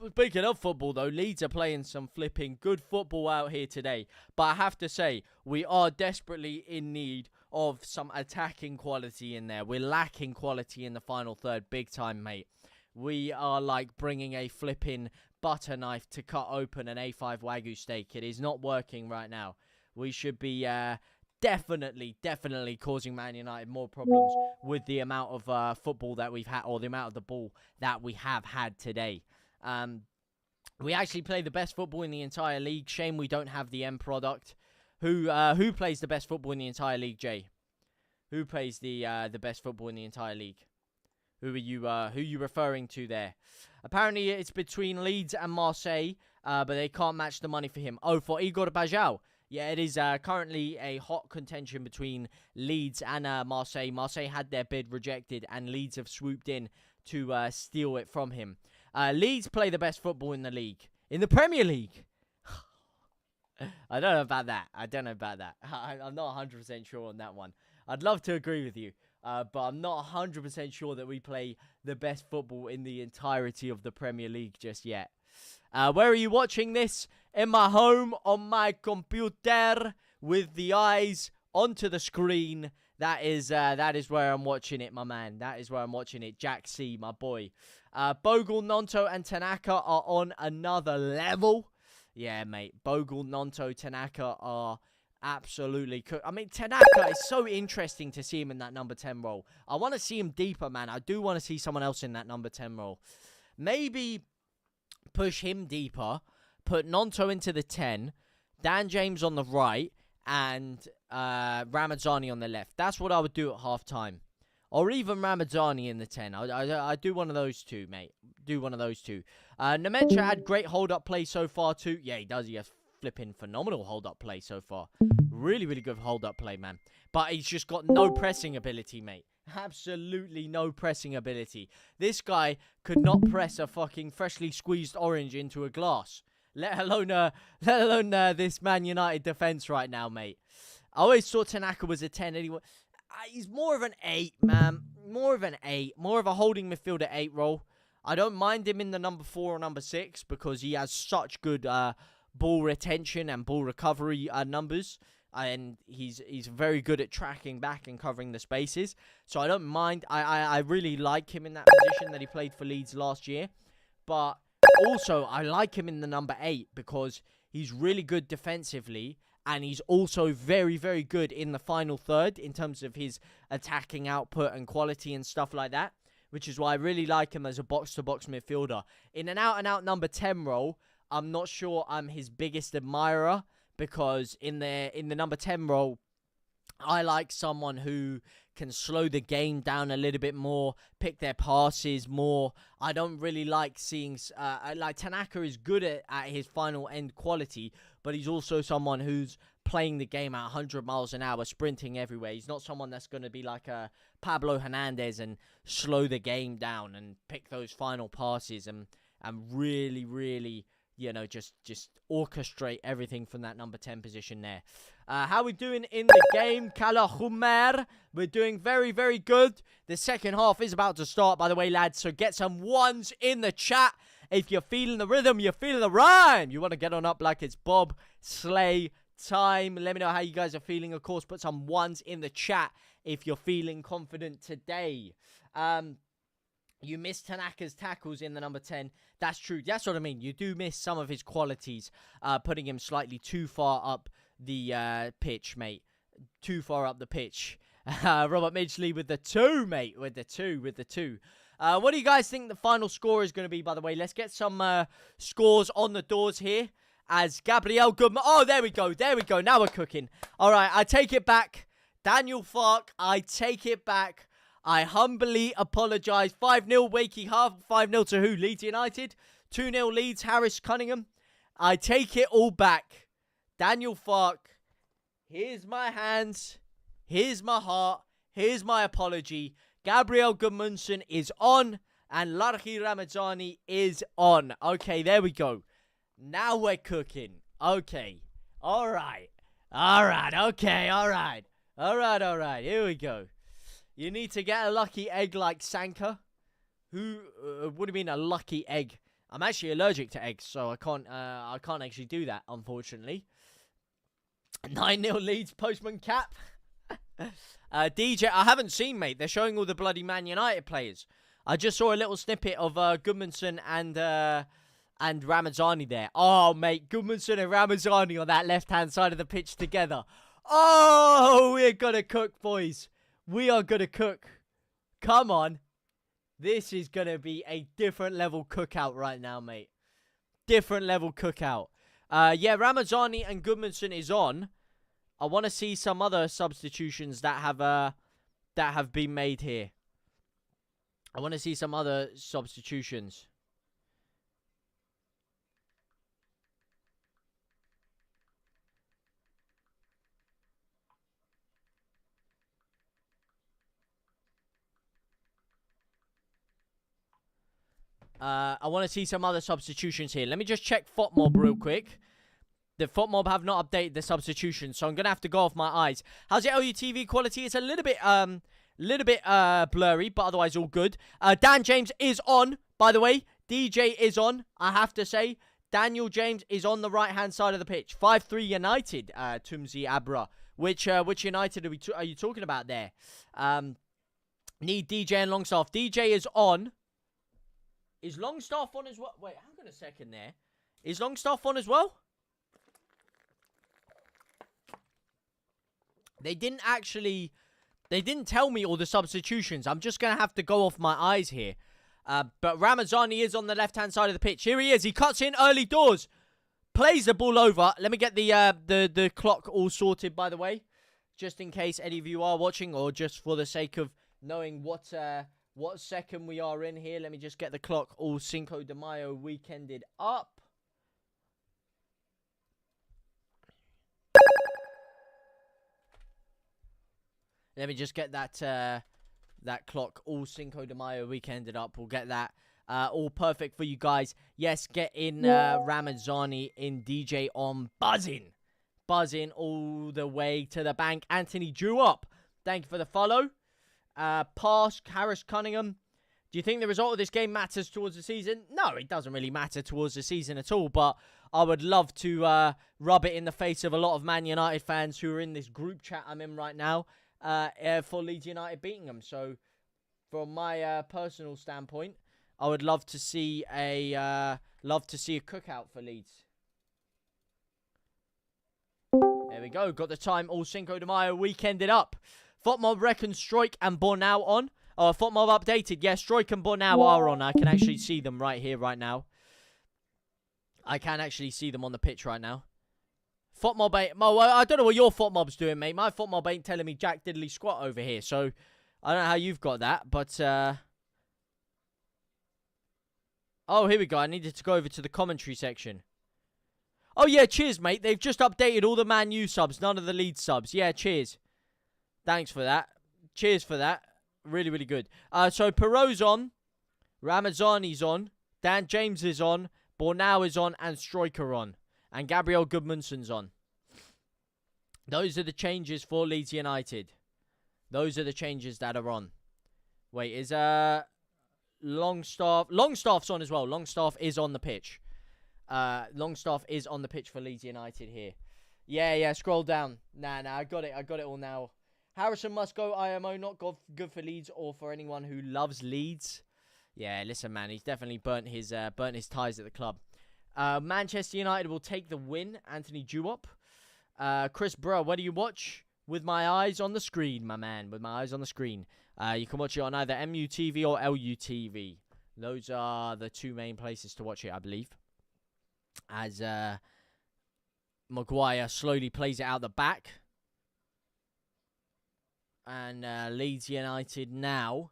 Speaking of football, though, Leeds are playing some flipping good football out here today. But I have to say, we are desperately in need of some attacking quality in there. We're lacking quality in the final third big time, mate. We are like bringing a flipping butter knife to cut open an A5 Wagyu steak. It is not working right now. We should be definitely causing Man United more problems with the amount of football that we've had, or the amount of the ball that we have had today. We actually play the best football in the entire league. Shame we don't have the end product. Who plays the best football in the entire league, Jay? Who plays the best football in the entire league? Who are you referring to there? Apparently it's between Leeds and Marseille, but they can't match the money for him. Oh, for Igor Bajau. Yeah, it is currently a hot contention between Leeds and Marseille. Marseille had their bid rejected, and Leeds have swooped in to steal it from him. Leeds play the best football in the league. In the Premier League. I don't know about that. I'm not 100% sure on that one. I'd love to agree with you. But I'm not 100% sure that we play the best football in the entirety of the Premier League just yet. Where are you watching this? In my home, on my computer, with the eyes onto the screen. That is where I'm watching it, my man. That is where I'm watching it. Jack C, my boy. Bogle, Nonto, and Tanaka are on another level. Yeah, mate. Bogle, Nonto, Tanaka are absolutely cooked. I mean, Tanaka is so interesting to see him in that number 10 role. I want to see him deeper, man. I do want to see someone else in that number 10 role. Maybe push him deeper, put Nonto into the 10, Dan James on the right, and Ramasani on the left. That's what I would do at halftime. Or even Ramasani in the 10. I do one of those two, mate. Do one of those two. Nemecha had great hold-up play so far too. Yeah, he does. He has flipping phenomenal hold-up play so far. Really, really good hold-up play, man. But he's just got no pressing ability, mate. Absolutely no pressing ability. This guy could not press a fucking freshly squeezed orange into a glass. Let alone this Man United defense right now, mate. I always thought Tanaka was a 10 anyway. He's more of an 8, man. More of an 8. More of a holding midfielder 8 role. I don't mind him in the number 4 or number 6 because he has such good ball retention and ball recovery numbers. And he's very good at tracking back and covering the spaces. So I don't mind. I really like him in that position that he played for Leeds last year. But also, I like him in the number 8 because he's really good defensively. And he's also very, very good in the final third in terms of his attacking output and quality and stuff like that. Which is why I really like him as a box-to-box midfielder. In an out-and-out number 10 role, I'm not sure I'm his biggest admirer. Because in the number 10 role, I like someone who can slow the game down a little bit more, pick their passes more. I don't really like seeing... like, Tanaka is good at his final end quality, but he's also someone who's playing the game at 100 miles an hour, sprinting everywhere. He's not someone that's going to be like a Pablo Hernandez and slow the game down and pick those final passes and really, really... you know, just orchestrate everything from that number 10 position there. How we doing in the game? Kala Humer. We're doing very, very good. The second half is about to start, by the way, lads. So get some ones in the chat. If you're feeling the rhythm, you're feeling the rhyme. You want to get on up like it's Bob Slay time. Let me know how you guys are feeling. Of course, put some ones in the chat if you're feeling confident today. You miss Tanaka's tackles in the number 10. That's true. That's what I mean. You do miss some of his qualities, putting him slightly too far up the pitch, mate. Too far up the pitch. Robert Midgley with the 2, mate. With the 2. What do you guys think the final score is going to be, by the way? Let's get some scores on the doors here. As Gabriel Goodman... Oh, there we go. Now we're cooking. All right, I take it back. Daniel Fark, I take it back. I humbly apologise. 5-0, Wakey half. 5-0 to who? Leeds United. 2-0 Leeds, Harris Cunningham. I take it all back. Daniel Fark, here's my hands. Here's my heart. Here's my apology. Gabriel Gudmundsson is on. And Larhi Ramasani is on. Okay, there we go. Now we're cooking. Okay. All right. Okay. All right. Here we go. You need to get a lucky egg like Sanka. Who? What do you mean a lucky egg? I'm actually allergic to eggs, so I can't actually do that, unfortunately. 9-0 Leeds, Postman Cap. DJ, I haven't seen, mate. They're showing all the bloody Man United players. I just saw a little snippet of Gudmundsson and Ramasani there. Oh, mate, Gudmundsson and Ramasani on that left-hand side of the pitch together. Oh, we're gonna cook, boys. We are gonna cook. Come on. This is gonna be a different level cookout right now, mate. Different level cookout. Yeah, Ramasani and Gudmundsson is on. I want to see some other substitutions that have been made here. I want to see some other substitutions. I want to see some other substitutions here. Let me just check FOTMob real quick. The FOTMob have not updated the substitutions, so I'm going to have to go off my eyes. How's your LUTV quality? It's a little bit blurry, but otherwise all good. Dan James is on, by the way. DJ is on, I have to say. Daniel James is on the right-hand side of the pitch. 5-3 United, Tumzi Abra. Which United are you talking about there? Need DJ and Longstaff. DJ is on. Is Longstaff on as well? Wait, hang on a second there. Is Longstaff on as well? They didn't tell me all the substitutions. I'm just going to have to go off my eyes here. But Ramasani is on the left-hand side of the pitch. Here he is. He cuts in early doors. Plays the ball over. Let me get the clock all sorted, by the way. Just in case any of you are watching, or just for the sake of knowing what second we are in here. Let me just get the clock all Cinco de Mayo weekended up. Let me just get that clock all Cinco de Mayo weekended up. We'll get that all perfect for you guys. Yes, get in Ramasani in DJ on buzzing all the way to the bank. Anthony Drew up. Thank you for the follow. Pass, Harris Cunningham. Do you think the result of this game matters towards the season? No, it doesn't really matter towards the season at all, but I would love to rub it in the face of a lot of Man United fans who are in this group chat I'm in right now for Leeds United beating them. So, from my personal standpoint, I would love to see a cookout for Leeds. There we go. Got the time all Cinco de Mayo weekended up. FOTMob reckons Stroik and Bornau on. Oh, FOTMob updated. Yes, Stroik and Bornau are on. I can actually see them right here, right now. I can actually see them on the pitch right now. FOTMob ain't... Well, I don't know what your FOTMob's doing, mate. My FOTMob ain't telling me jack diddly squat over here. So, I don't know how you've got that, but... Oh, here we go. I needed to go over to the commentary section. Oh, yeah, cheers, mate. They've just updated all the Man U subs, none of the Leeds subs. Yeah, cheers. Thanks for that. Cheers for that. Really, really good. So, Perot's on. Ramazani's on. Dan James is on. Bornau is on. And Stroik on. And Gabriel Gudmundsson's on. Those are the changes for Leeds United. Those are the changes that are on. Wait, is Longstaff... Longstaff's on as well. Longstaff is on the pitch. Longstaff is on the pitch for Leeds United here. Yeah, scroll down. Nah, I got it all now. Harrison must go IMO, not good for Leeds or for anyone who loves Leeds. Yeah, listen, man, he's definitely burnt his ties at the club. Manchester United will take the win. Anthony Duop. Chris Burrow, what do you watch? With my eyes on the screen, my man. With my eyes on the screen. You can watch it on either MUTV or LUTV. Those are the two main places to watch it, I believe. As Maguire slowly plays it out the back. And Leeds United now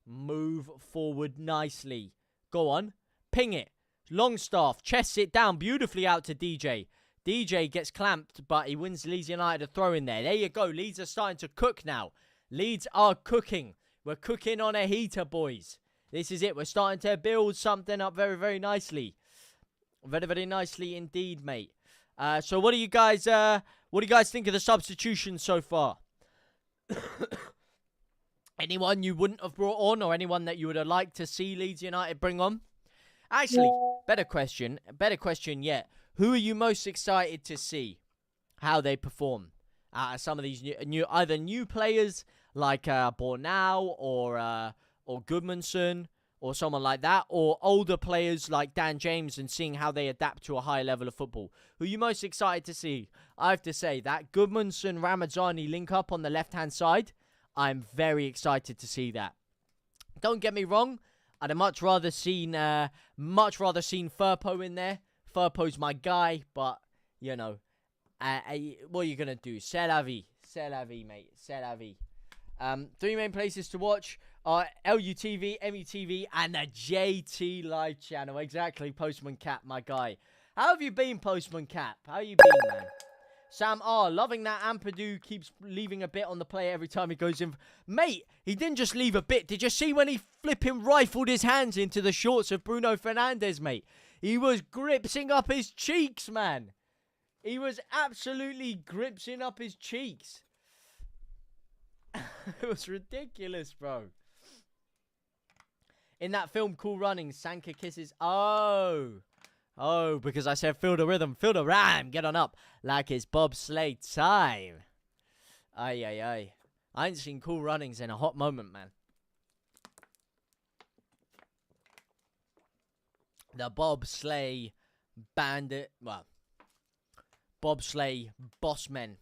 move forward nicely. Go on. Ping it. Longstaff chests it down beautifully out to DJ. DJ gets clamped, but he wins Leeds United a throw in there. There you go. Leeds are starting to cook now. Leeds are cooking. We're cooking on a heater, boys. This is it. We're starting to build something up very, very nicely. Very, very nicely indeed, mate. So what do you guys think of the substitution so far? Anyone you wouldn't have brought on, or anyone that you would have liked to see Leeds United bring on? Actually, better question yet. Who are you most excited to see how they perform? Some of these either new players like Bornau or Goodmanson or someone like that, or older players like Dan James and seeing how they adapt to a high level of football. Who are you most excited to see? I have to say that Goodmanson Ramasani link up on the left hand side. I'm very excited to see that. Don't get me wrong. I'd have much rather seen Firpo in there. Firpo's my guy, but you know, what are you gonna do? C'est la vie, mate. C'est la vie. Three main places to watch are LUTV, METV, and the JTLive channel. Exactly, Postman Cap, my guy. How have you been, Postman Cap? How you been, man? Sam R, loving that Ampadu keeps leaving a bit on the play every time he goes in. Mate, he didn't just leave a bit. Did you see when he flipping rifled his hands into the shorts of Bruno Fernandes, mate? He was gripsing up his cheeks, man. He was absolutely gripsing up his cheeks. It was ridiculous, bro. In that film, Cool Runnings, Sanka kisses. Oh, because I said feel the rhythm, feel the rhyme, get on up like it's bobsleigh time. Aye. I ain't seen Cool Runnings in a hot moment, man. The bobsleigh bandit, well, bobsleigh bossmen.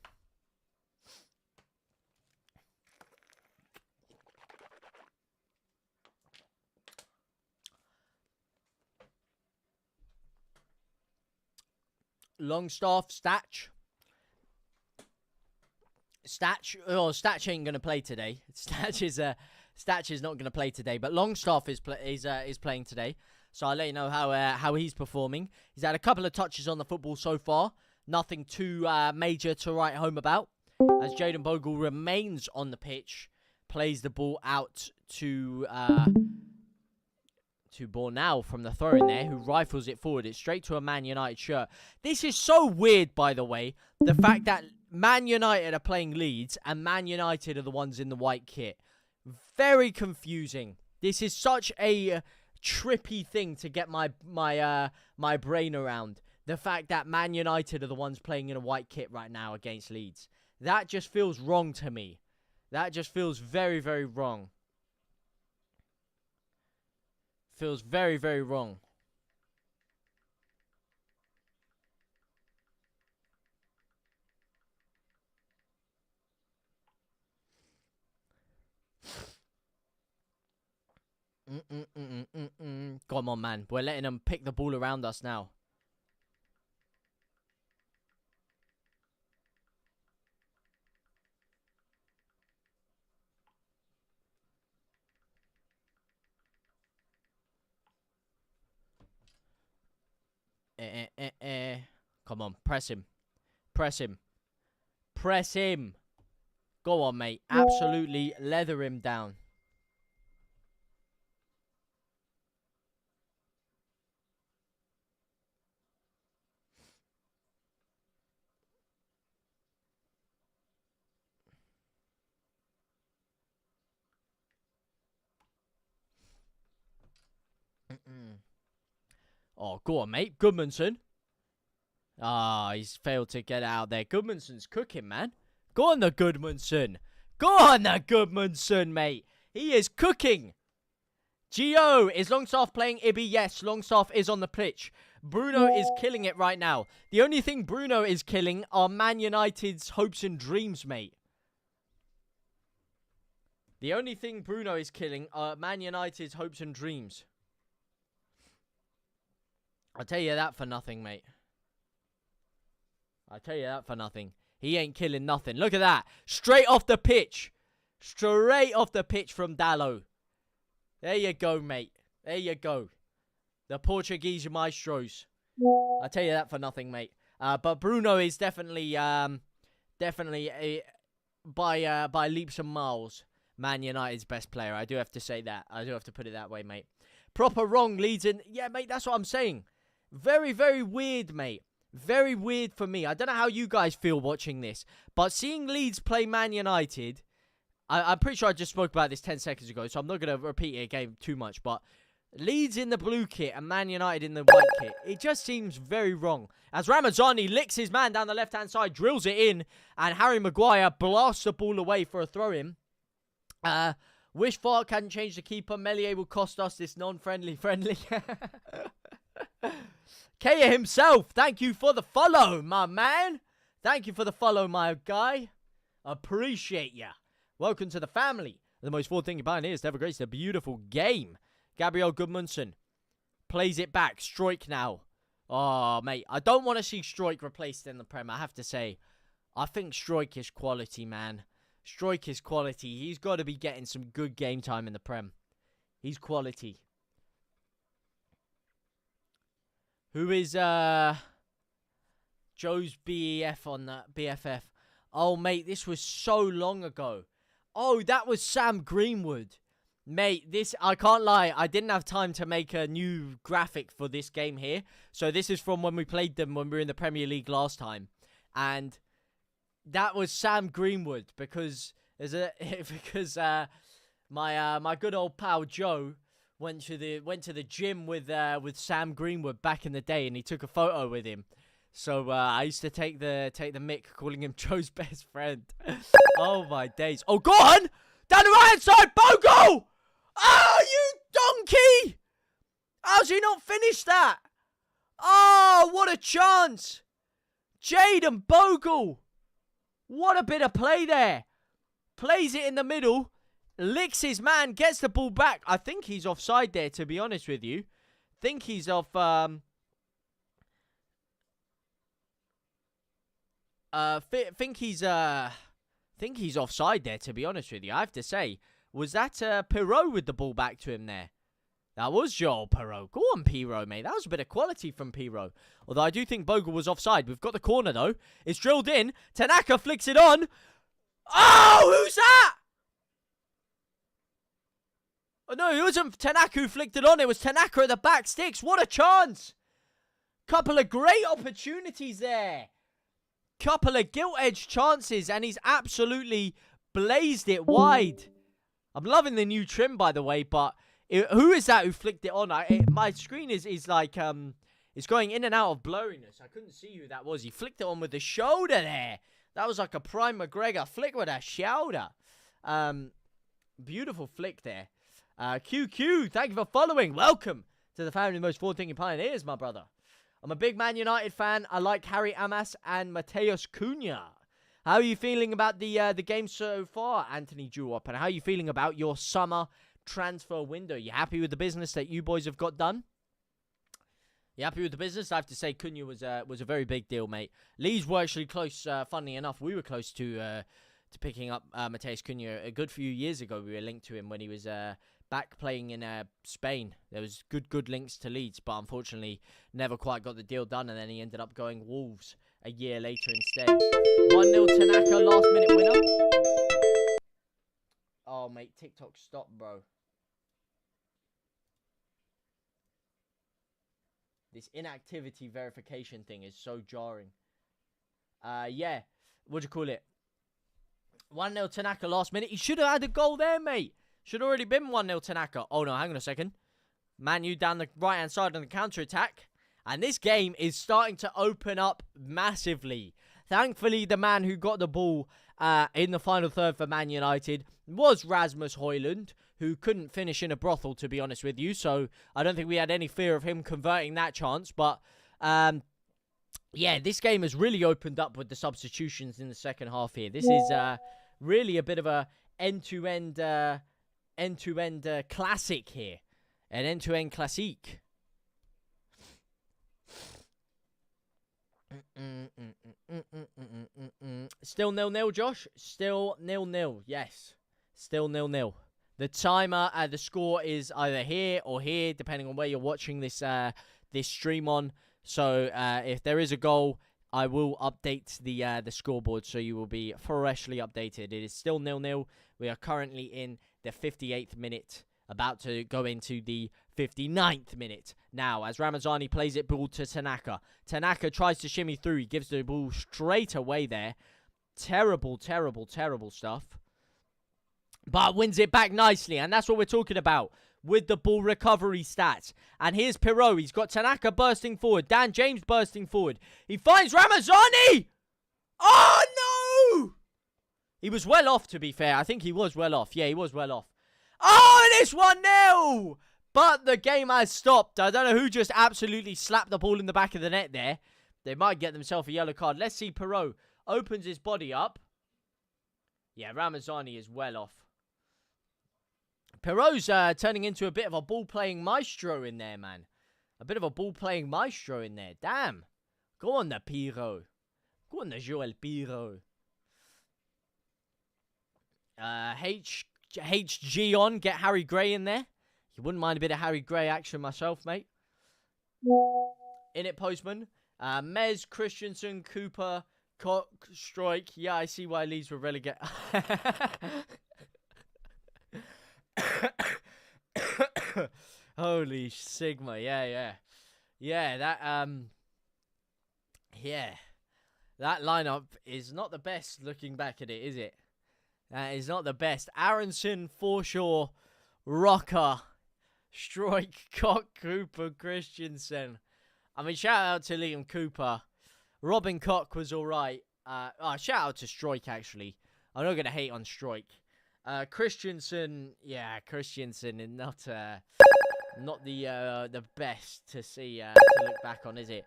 Longstaff, Statch ain't gonna play today. Statch is not gonna play today, but Longstaff is playing today. So I'll let you know how he's performing. He's had a couple of touches on the football so far, nothing too major to write home about. As Jaden Bogle remains on the pitch, plays the ball out to Bornau from the throw in there, who rifles it forward. It's straight to a Man United shirt. This is so weird, by the way, the fact that Man United are playing Leeds and Man United are the ones in the white kit. Very confusing. This is such a trippy thing to get my brain around. The fact that Man United are the ones playing in a white kit right now against Leeds. That just feels wrong to me. That just feels very, very wrong. Feels very, very wrong. Come on, man. We're letting them pick the ball around us now. Come on, press him. Press him. Press him. Go on, mate. Absolutely leather him down. Oh, go on, mate. Goodmanson. He's failed to get out there. Goodmanson's cooking, man. Go on, the Goodmanson. Go on, the Goodmanson, mate. He is cooking. Gio, is Longstaff playing Ibby? Yes, Longstaff is on the pitch. Bruno is killing it right now. The only thing Bruno is killing are Man United's hopes and dreams, mate. The only thing Bruno is killing are Man United's hopes and dreams. I'll tell you that for nothing, mate. I'll tell you that for nothing. He ain't killing nothing. Look at that. Straight off the pitch. Straight off the pitch from Dallo. There you go, mate. There you go. The Portuguese maestros. I'll tell you that for nothing, mate. But Bruno is definitely by leaps and miles Man United's best player. I do have to say that. I do have to put it that way, mate. Proper wrong Leeds in. Yeah, mate, that's what I'm saying. Very, very weird, mate. Very weird for me. I don't know how you guys feel watching this, but seeing Leeds play Man United, I'm pretty sure I just spoke about this 10 seconds ago, so I'm not going to repeat it again too much, but Leeds in the blue kit and Man United in the white kit, it just seems very wrong. As Ramasani licks his man down the left-hand side, drills it in, and Harry Maguire blasts the ball away for a throw-in. Wish Fark hadn't changed the keeper. Melier will cost us this non-friendly. Kaya himself, thank you for the follow, my man. Thank you for the follow, my guy. Appreciate ya. Welcome to the family. The most forward-thinking pioneers to ever grace a beautiful game. Gabriel Goodmanson plays it back. Stroik now. Oh, mate. I don't want to see Stroik replaced in the Prem, I have to say. I think Stroik is quality, man. Stroik is quality. He's got to be getting some good game time in the Prem. He's quality. Who is Joe's BEF on that? BFF. Oh, mate, this was so long ago. Oh, that was Sam Greenwood. Mate, this, I can't lie, I didn't have time to make a new graphic for this game here. So this is from when we played them when we were in the Premier League last time. And that was Sam Greenwood because my good old pal Joe went to the gym with Sam Greenwood back in the day, and he took a photo with him. So I used to take the mick, calling him Joe's best friend. Oh my days! Oh, go on down the right hand side, Bogle! Oh, you donkey! How's he not finished that? Oh, what a chance! Jaden Bogle! What a bit of play there. Plays it in the middle. Licks his man. Gets the ball back. I think he's offside there, to be honest with you. Think he's off... think he's offside there, to be honest with you. I have to say. Was that Pirot with the ball back to him there? That was Joel Pirot. Go on, Pirot, mate. That was a bit of quality from Pirot. Although I do think Bogle was offside. We've got the corner, though. It's drilled in. Tanaka flicks it on. Oh, who's that? Oh, no, it wasn't Tanaka who flicked it on. It was Tanaka at the back sticks. What a chance. Couple of great opportunities there. Couple of gilt-edged chances, and he's absolutely blazed it wide. I'm loving the new trim, by the way, but... who is that who flicked it on? My screen is like, it's going in and out of blurriness. I couldn't see who that was. He flicked it on with the shoulder there. That was like a prime McGregor flick with a shoulder. Beautiful flick there. QQ, thank you for following. Welcome to the family of the most forward-thinking pioneers, my brother. I'm a big Man United fan. I like Harry Amas and Mateus Cunha. How are you feeling about the game so far, Anthony Jewop? And how are you feeling about your summer transfer window? You happy with the business that you boys have got done? You happy with the business? I have to say Cunha was a very big deal, mate. Leeds were actually close, funnily enough. We were close to picking up Mateus Cunha a good few years ago. We were linked to him when he was back playing in Spain. There was good links to Leeds, but unfortunately never quite got the deal done, and then he ended up going Wolves a year later instead. 1-0 Tanaka, last minute winner. Oh, mate, TikTok, stop, bro. This inactivity verification thing is so jarring. Yeah, what do you call it? 1-0 Tanaka, last minute. He should have had a goal there, mate. Should already been 1-0 Tanaka. Oh, no, hang on a second. Man U down the right-hand side on the counter-attack. And this game is starting to open up massively. Thankfully, the man who got the ball in the final third for Man United was Rasmus Højlund, who couldn't finish in a brothel, to be honest with you. So I don't think we had any fear of him converting that chance. But yeah, this game has really opened up with the substitutions in the second half here. This is really a bit of a end-to-end classic here. An end-to-end classique. Still 0-0, Josh? Still 0-0, yes. Still 0-0. The timer, the score is either here or here, depending on where you're watching this this stream on. So if there is a goal, I will update the scoreboard, so you will be freshly updated. It is still 0-0. We are currently in the 58th minute, about to go into the 59th minute now, as Ramasani plays it ball to Tanaka. Tanaka tries to shimmy through. He gives the ball straight away there. Terrible, terrible, terrible stuff. But wins it back nicely, and that's what we're talking about with the ball recovery stats. And here's Pirot. He's got Tanaka bursting forward. Dan James bursting forward. He finds Ramasani! Oh, no! He was well off, to be fair. I think he was well off. Yeah, he was well off. Oh, and it's 1-0! But the game has stopped. I don't know who just absolutely slapped the ball in the back of the net there. They might get themselves a yellow card. Let's see. Pirot opens his body up. Yeah, Ramasani is well off. Pirot's turning into a bit of a ball-playing maestro in there, man. A bit of a ball-playing maestro in there. Damn. Go on, the Pirot. Go on, the Joel Pirot. HG on. Get Harry Gray in there. You wouldn't mind a bit of Harry Gray action myself, mate. In it, Postman. Mez, Christensen, Cooper, Koch, Stroik. Yeah, I see why Leeds were relegated. Holy Sigma. Yeah, that lineup is not the best looking back at it, is it? That is not the best. Aronson, Forshaw, Rocker, Stroik, Koch, Cooper, Christensen. I mean, shout out to Liam Cooper. Robin Koch was alright. Shout out to Stroik, actually. I'm not going to hate on Stroik. Christensen, yeah, Christensen is not the best to see, to look back on, is it?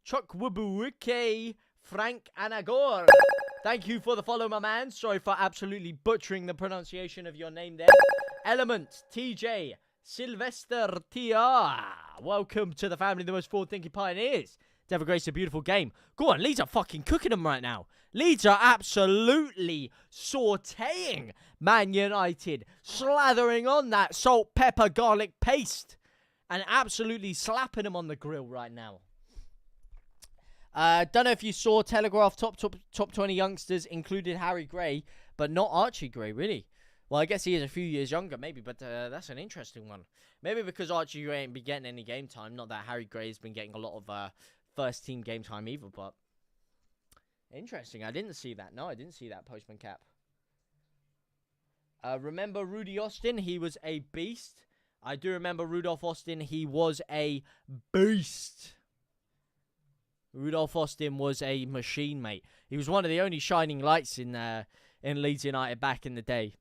Chukwubuike, Frank Anagor. Thank you for the follow, my man. Sorry for absolutely butchering the pronunciation of your name there. Element, TJ, Sylvester TR. Welcome to the family of the most forward-thinking pioneers. Never grace a beautiful game. Go on, Leeds are fucking cooking them right now. Leeds are absolutely sauteing Man United, slathering on that salt, pepper, garlic paste, and absolutely slapping them on the grill right now. Don't know if you saw Telegraph top 20 youngsters included Harry Gray, but not Archie Gray, really. Well, I guess he is a few years younger, maybe, but that's an interesting one. Maybe because Archie Gray ain't been getting any game time. Not that Harry Gray has been getting a lot of first team game time either, but interesting. I didn't see that. No, I didn't see that, Postman Cap. Remember Rudy Austin? He was a beast. I do remember Rudolph Austin. He was a beast. Rudolph Austin was a machine, mate. He was one of the only shining lights in Leeds United back in the day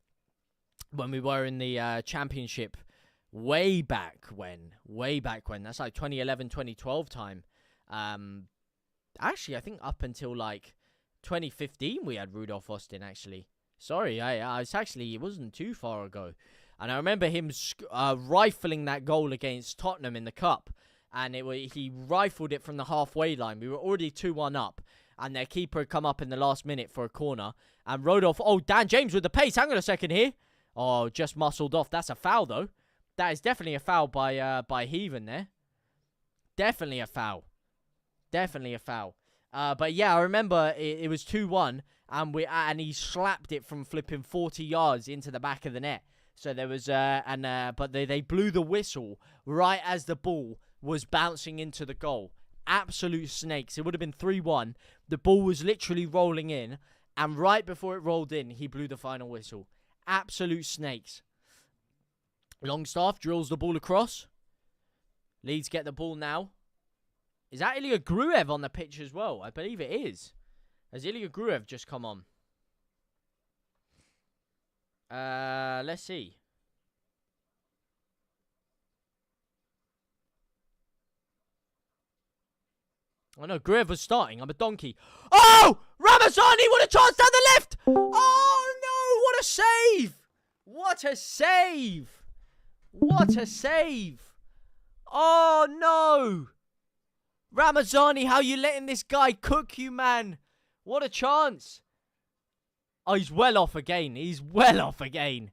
when we were in the championship. Way back when. That's like 2011, 2012 time. Actually, I think up until like 2015 we had Rudolph Austin, actually. Sorry, it wasn't too far ago. And I remember him rifling that goal against Tottenham in the Cup. And he rifled it from the halfway line. We were already 2-1 up. And their keeper had come up in the last minute for a corner. And Rodolph... Oh, Dan James with the pace. Hang on a second here. Oh, just muscled off. That's a foul, though. That is definitely a foul by Heaven there. Definitely a foul. But yeah, I remember it was 2-1. And he slapped it from flipping 40 yards into the back of the net. So there was... but they blew the whistle right as the ball was bouncing into the goal. Absolute snakes. It would have been 3-1. The ball was literally rolling in. And right before it rolled in, he blew the final whistle. Absolute snakes. Longstaff drills the ball across. Leeds get the ball now. Is that Ilya Gruev on the pitch as well? I believe it is. Has Ilya Gruev just come on? Let's see. Oh no, Gruev was starting. I'm a donkey. Oh! Ramasani, what a chance down the left! Oh no, what a save! What a save! What a save! Oh no! Ramasani, how you letting this guy cook you, man? What a chance! Oh, he's well off again. He's well off again.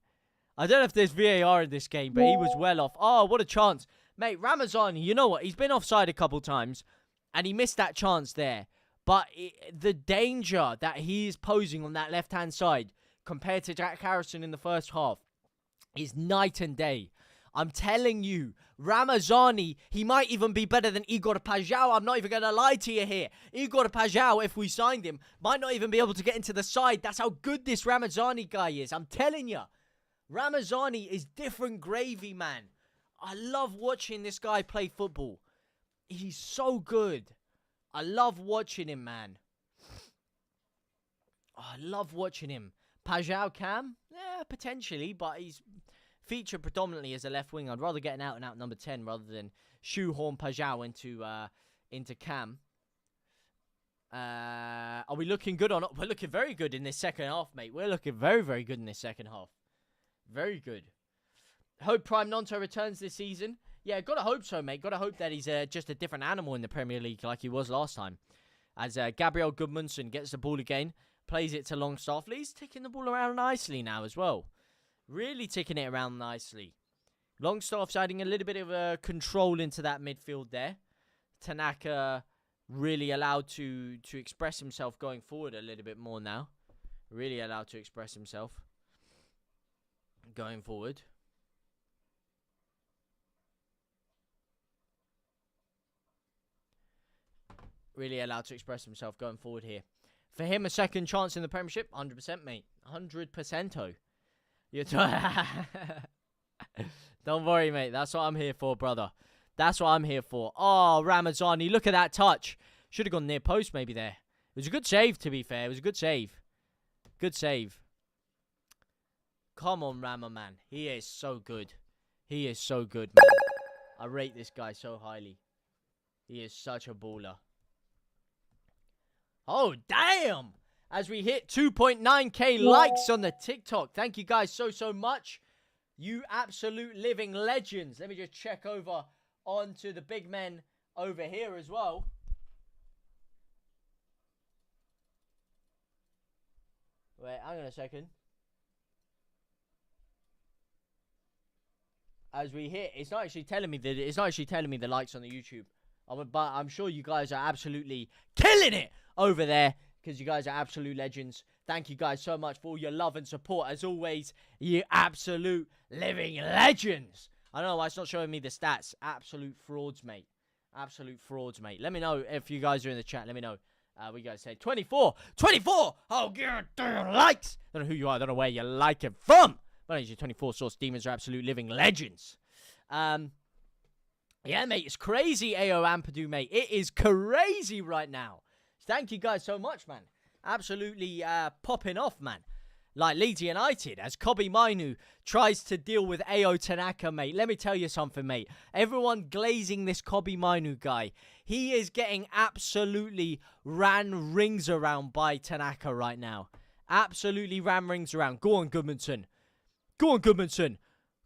I don't know if there's VAR in this game, but he was well off. Oh, what a chance. Mate, Ramasani, you know what? He's been offside a couple times, and he missed that chance there. But the danger that he is posing on that left-hand side compared to Jack Harrison in the first half is night and day. I'm telling you, Ramasani, he might even be better than Igor Pajau. I'm not even going to lie to you here. Igor Pajau, if we signed him, might not even be able to get into the side. That's how good this Ramasani guy is. I'm telling you. Ramasani is different gravy, man. I love watching this guy play football. He's so good. I love watching him, man. Oh, I love watching him. Pajau Cam? Yeah, potentially, but he's featured predominantly as a left wing. I'd rather get an out-and-out number 10 rather than shoehorn Pajau into Cam. Are we looking good or not? We're looking very good in this second half, mate. We're looking very, very good in this second half. Very good. Hope Prime Nonto returns this season. Yeah, gotta hope so, mate. Gotta hope that he's just a different animal in the Premier League like he was last time. As Gabriel Gudmundsson gets the ball again, plays it to Longstaff. He's ticking the ball around nicely now as well. Really ticking it around nicely. Longstaff's adding a little bit of control into that midfield there. Tanaka really allowed to express himself going forward a little bit more now. Really allowed to express himself going forward. Really allowed to express himself going forward here. For him, a second chance in the Premiership, 100%, mate. 100%. Don't worry, mate. That's what I'm here for, brother. That's what I'm here for. Oh, Ramasani, look at that touch. Should have gone near post maybe there. It was a good save, to be fair. It was a good save. Good save. Come on, Rama, man. He is so good. He is so good, man. I rate this guy so highly. He is such a baller. Oh, damn! As we hit 2.9k likes on the TikTok. Thank you guys so much. You absolute living legends. Let me just check over onto the big men over here as well. Wait, hang on a second. As we hit, it's not actually telling me the likes on the YouTube. But I'm sure you guys are absolutely killing it over there because you guys are absolute legends. Thank you guys so much for all your love and support. As always, you absolute living legends. I don't know why it's not showing me the stats. Absolute frauds, mate. Absolute frauds, mate. Let me know if you guys are in the chat. Let me know. We guys say 24. 24! Oh, god damn, likes! Don't know who you are. I don't know where you like it from. But it's your 24 source demons are absolute living legends. Yeah, mate, it's crazy, AO Ampadu, mate. It is crazy right now. Thank you guys so much, man. Absolutely popping off, man. Like Leeds United, as Kobe Mainu tries to deal with AO Tanaka, mate. Let me tell you something, mate. Everyone glazing this Kobe Mainu guy. He is getting absolutely ran rings around by Tanaka right now. Absolutely ran rings around. Go on, Gudmundsson. Go on, Gudmundsson.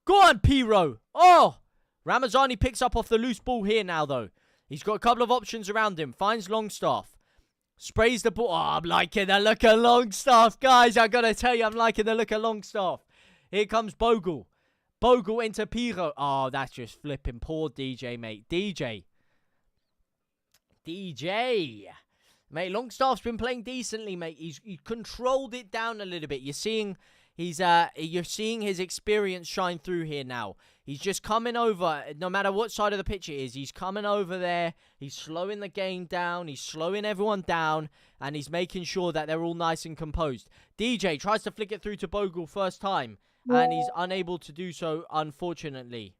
Go on, Piro. Oh! Ramasani picks up off the loose ball here now, though. He's got a couple of options around him. Finds Longstaff. Sprays the ball. Oh, I'm liking the look of Longstaff. Guys, I gotta tell you, I'm liking the look of Longstaff. Here comes Bogle. Bogle into Piro. Oh, that's just flipping poor DJ, mate. DJ. Mate, Longstaff's been playing decently, mate. He's controlled it down a little bit. You're seeing his experience shine through here now. He's just coming over, no matter what side of the pitch it is, he's coming over there, he's slowing the game down, he's slowing everyone down, and he's making sure that they're all nice and composed. DJ tries to flick it through to Bogle first time, and he's unable to do so, unfortunately.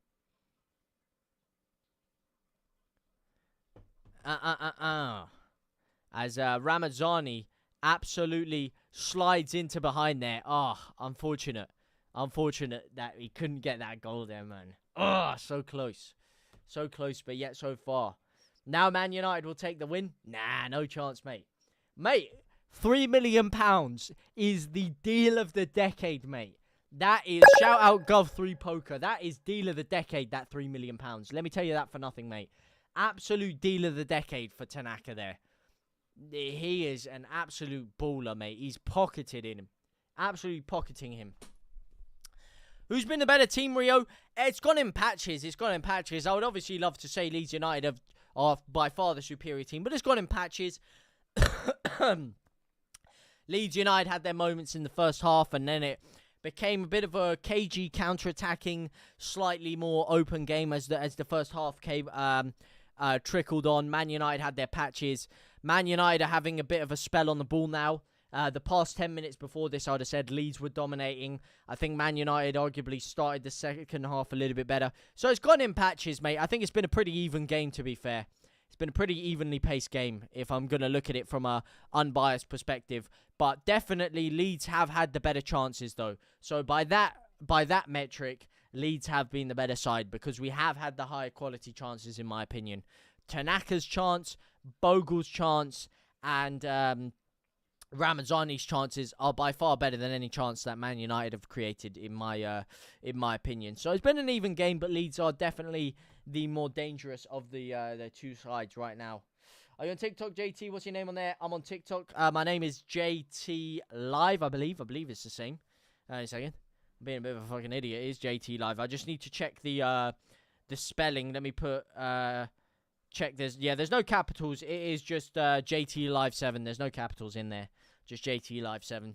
As Ramasani absolutely slides into behind there. Unfortunate. Unfortunate that he couldn't get that goal there, man. So close. So close, but yet so far. Now Man United will take the win. Nah, no chance, mate. Mate, £3 million is the deal of the decade, mate. That is, shout out Gov3 Poker. That is deal of the decade, that £3 million. Let me tell you that for nothing, mate. Absolute deal of the decade for Tanaka there. He is an absolute baller, mate. He's pocketed in him. Absolutely pocketing him. Who's been the better team, Rio? It's gone in patches. It's gone in patches. I would obviously love to say Leeds United are by far the superior team, but it's gone in patches. Leeds United had their moments in the first half, and then it became a bit of a cagey, counter-attacking, slightly more open game as the first half came trickled on. Man United had their patches. Man United are having a bit of a spell on the ball now. The past 10 minutes before this, I would have said Leeds were dominating. I think Man United arguably started the second half a little bit better. So it's gone in patches, mate. I think it's been a pretty even game, to be fair. It's been a pretty evenly paced game, if I'm going to look at it from a unbiased perspective. But definitely Leeds have had the better chances, though. So by that metric, Leeds have been the better side, because we have had the higher quality chances, in my opinion. Tanaka's chance, Bogle's chance, and Ramazani's chances are by far better than any chance that Man United have created, in my opinion. So it's been an even game, but Leeds are definitely the more dangerous of the two sides right now. Are you on TikTok, JT? What's your name on there? I'm on TikTok. My name is JTLive, I believe. I believe it's the same. A second. I'm being a bit of a fucking idiot. It is JTLive. I just need to check the spelling. Let me put check this. Yeah, there's no capitals. It is just JTLive7. There's no capitals in there. Just JTLive7.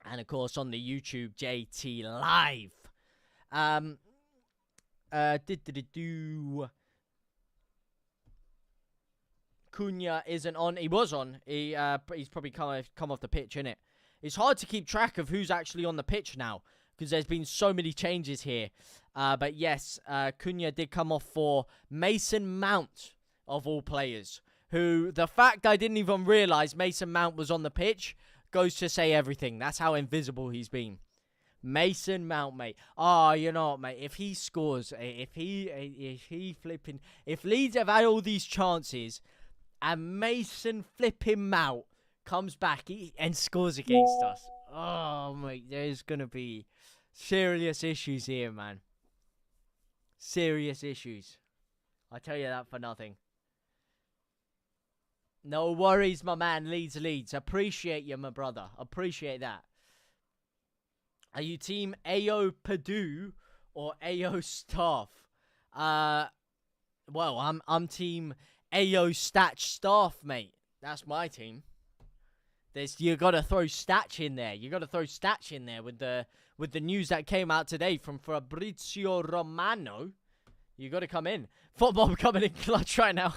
And of course on the YouTube, JTLive. Cunha isn't on. He was on. He's probably come off the pitch, innit? It's hard to keep track of who's actually on the pitch now, because there's been so many changes here. But yes, Cunha did come off for Mason Mount, of all players. Who, the fact I didn't even realise Mason Mount was on the pitch goes to say everything. That's how invisible he's been. Mason Mount, mate. You know what, mate? If he scores, if Leeds have had all these chances, and Mason flipping Mount comes back and scores against us. Oh, mate, there's going to be serious issues here, man. Serious issues. I tell you that for nothing. No worries, my man. Leeds. Appreciate you, my brother. Appreciate that. Are you team AO Purdue or AO Staff? Well, I'm team AO Statch Staff, mate. That's my team. You got to throw Statch in there. You got to throw Statch in there with the news that came out today from Fabrizio Romano. You got to come in. Football coming in clutch right now.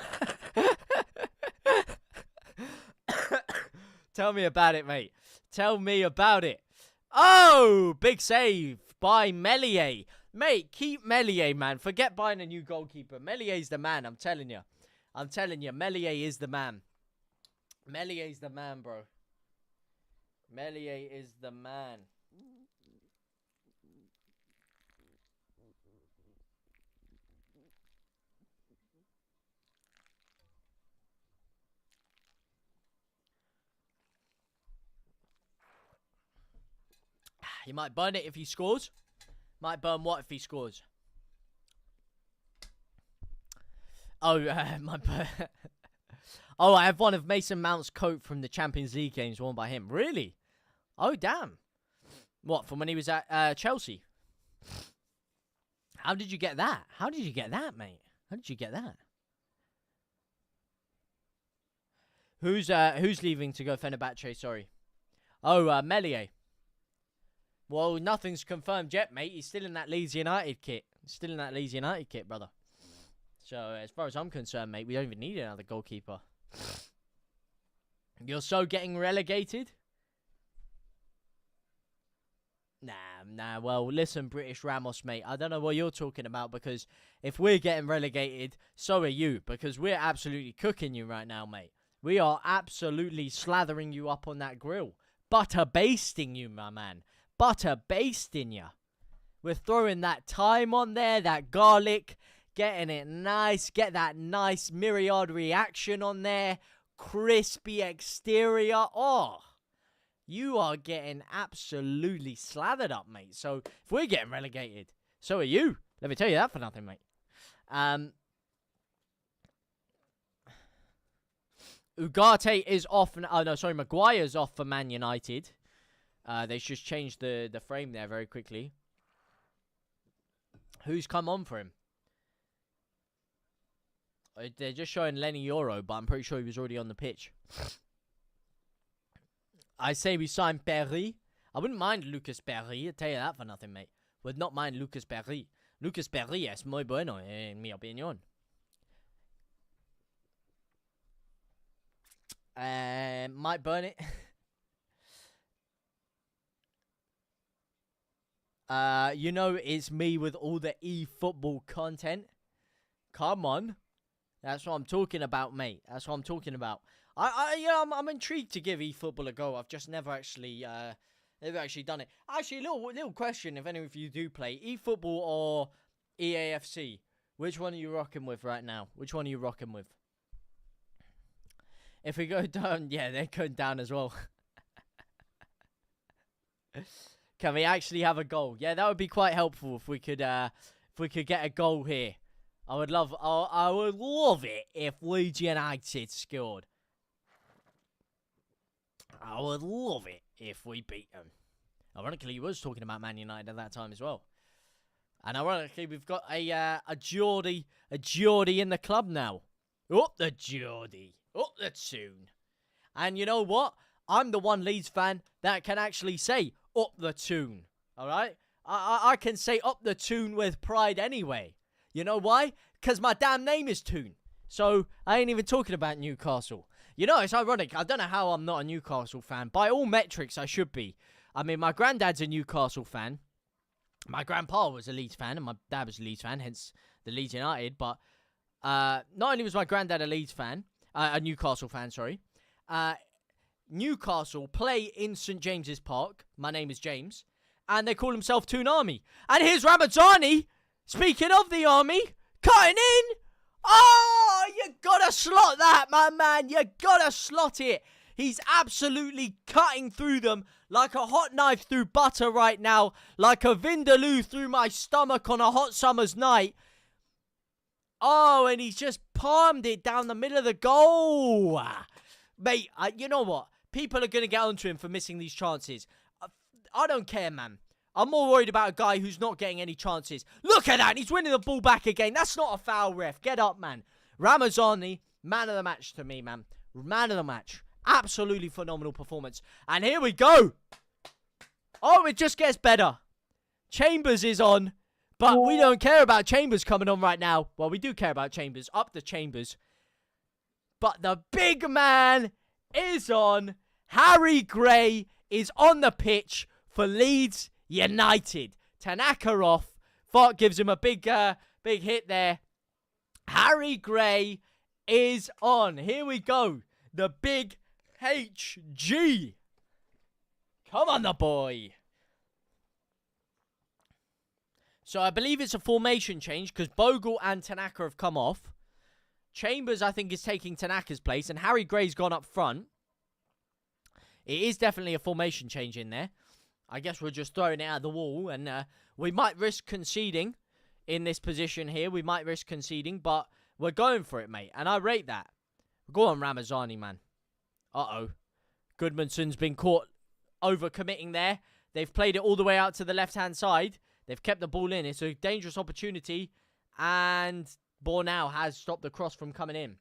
Tell me about it, mate. Tell me about it. Oh, big save by Meslier. Mate, keep Meslier, man. Forget buying a new goalkeeper. Mellier's the man, I'm telling you. Meslier is the man. Mellier's the man, bro. Meslier is the man. He might burn it if he scores. Might burn what if he scores? Oh, oh, I have one of Mason Mount's coat from the Champions League games worn by him. Really? Oh, damn. What, from when he was at Chelsea? How did you get that? How did you get that, mate? How did you get that? Who's leaving to go Fenerbahce? Sorry. Oh, Meslier. Well, nothing's confirmed yet, mate. He's still in that Leeds United kit. Brother. So, as far as I'm concerned, mate, we don't even need another goalkeeper. You're so getting relegated? Nah, Nah, well, listen, British Ramos, mate. I don't know what you're talking about, because if we're getting relegated, so are you, because we're absolutely cooking you right now, mate. We are absolutely slathering you up on that grill. Butter basting you, my man. Butter basting you. We're throwing that thyme on there, that garlic, getting it nice, get that nice myriad reaction on there, crispy exterior. Oh, you are getting absolutely slathered up, mate. So if we're getting relegated, so are you. Let me tell you that for nothing, mate. Ugarte is off. Oh, no, sorry. Maguire's off for Man United. They just changed the frame there very quickly. Who's come on for him? They're just showing Lenny Euro, but I'm pretty sure he was already on the pitch. I say we sign Perry. I wouldn't mind Lucas Perry. I'll tell you that for nothing, mate. Would not mind Lucas Perry. Lucas Perry es muy bueno, en mi opinión. Might burn it. You know, it's me with all the eFootball content. Come on. That's what I'm talking about, mate. That's what I'm talking about. I'm intrigued to give eFootball a go. I've just never actually done it. Actually, little question, if any of you do play eFootball or EAFC, which one are you rocking with right now? Which one are you rocking with? If we go down, yeah, they're going down as well. Can we actually have a goal? Yeah, that would be quite helpful if we could get a goal here. I would love it if Leeds United scored. I would love it if we beat them. Ironically, he was talking about Man United at that time as well. And ironically, we've got a Geordie in the club now. Up the Geordie. Up the tune. And you know what? I'm the one Leeds fan that can actually say up the tune. Alright? I can say up the tune with pride anyway. You know why? Because my damn name is Toon. So, I ain't even talking about Newcastle. You know, it's ironic. I don't know how I'm not a Newcastle fan. By all metrics, I should be. I mean, my granddad's a Newcastle fan. My grandpa was a Leeds fan, and my dad was a Leeds fan, hence the Leeds United. But not only was my granddad a Leeds fan, a Newcastle fan, sorry. Newcastle play in St. James's Park. My name is James. And they call themselves Toon Army. And here's Ramasani, speaking of the army, cutting in. Oh, you gotta slot that, my man. You gotta slot it. He's absolutely cutting through them like a hot knife through butter right now. Like a vindaloo through my stomach on a hot summer's night. Oh, and he's just palmed it down the middle of the goal. Mate, you know what? People are going to get onto him for missing these chances. I don't care, man. I'm more worried about a guy who's not getting any chances. Look at that. He's winning the ball back again. That's not a foul, ref. Get up, man. Ramasani, man of the match to me, man. Man of the match. Absolutely phenomenal performance. And here we go. Oh, it just gets better. Chambers is on. But we don't care about Chambers coming on right now. Well, we do care about Chambers. Up the Chambers. But the big man is on. Harry Gray is on the pitch for Leeds United. Tanaka off. Fart gives him a big hit there. Harry Gray is on. Here we go. The big HG. Come on, the boy. So I believe it's a formation change because Bogle and Tanaka have come off. Chambers, I think, is taking Tanaka's place, and Harry Gray's gone up front. It is definitely a formation change in there. I guess we're just throwing it at the wall, and we might risk conceding in this position here. We might risk conceding, but we're going for it, mate, and I rate that. Go on, Ramasani, man. Uh-oh. Goodmanson's been caught overcommitting there. They've played it all the way out to the left-hand side. They've kept the ball in. It's a dangerous opportunity, and Bornau has stopped the cross from coming in.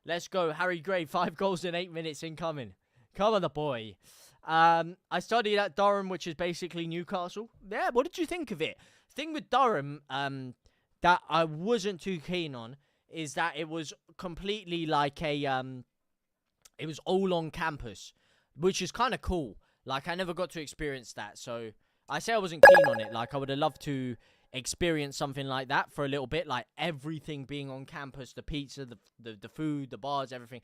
Let's go. Harry Gray, 5 goals in 8 minutes incoming. Come on, the boy. I studied at Durham, which is basically Newcastle. Yeah, what did you think of it? Thing with Durham that I wasn't too keen on is that it was completely like a... it was all on campus, which is kind of cool. Like, I never got to experience that, so I say I wasn't keen on it. Like, I would have loved to experience something like that for a little bit. Like, everything being on campus, the pizza, the food, the bars, everything.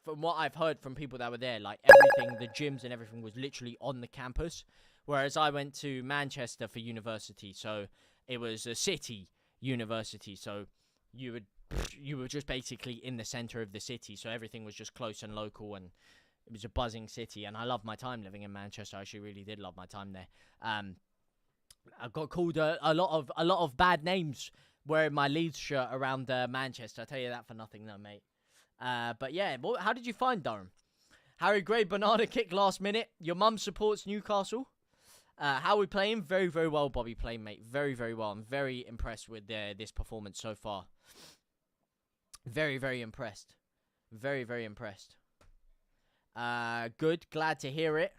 From what I've heard from people that were there, like, everything, the gyms and everything was literally on the campus. Whereas I went to Manchester for university, so it was a city university. So you were just basically in the center of the city. So everything was just close and local, and it was a buzzing city, and I loved my time living in Manchester. I actually really did love my time there. I got called a lot of bad names wearing my Leeds shirt around Manchester. I tell you that for nothing, though, mate. But yeah, how did you find Durham? Harry Gray, banana kick last minute. Your mum supports Newcastle. How are we playing? Very, very well, Bobby playing, mate. Very, very well. I'm very impressed with this performance so far. Very, very impressed. Very, very impressed. Good. Glad to hear it.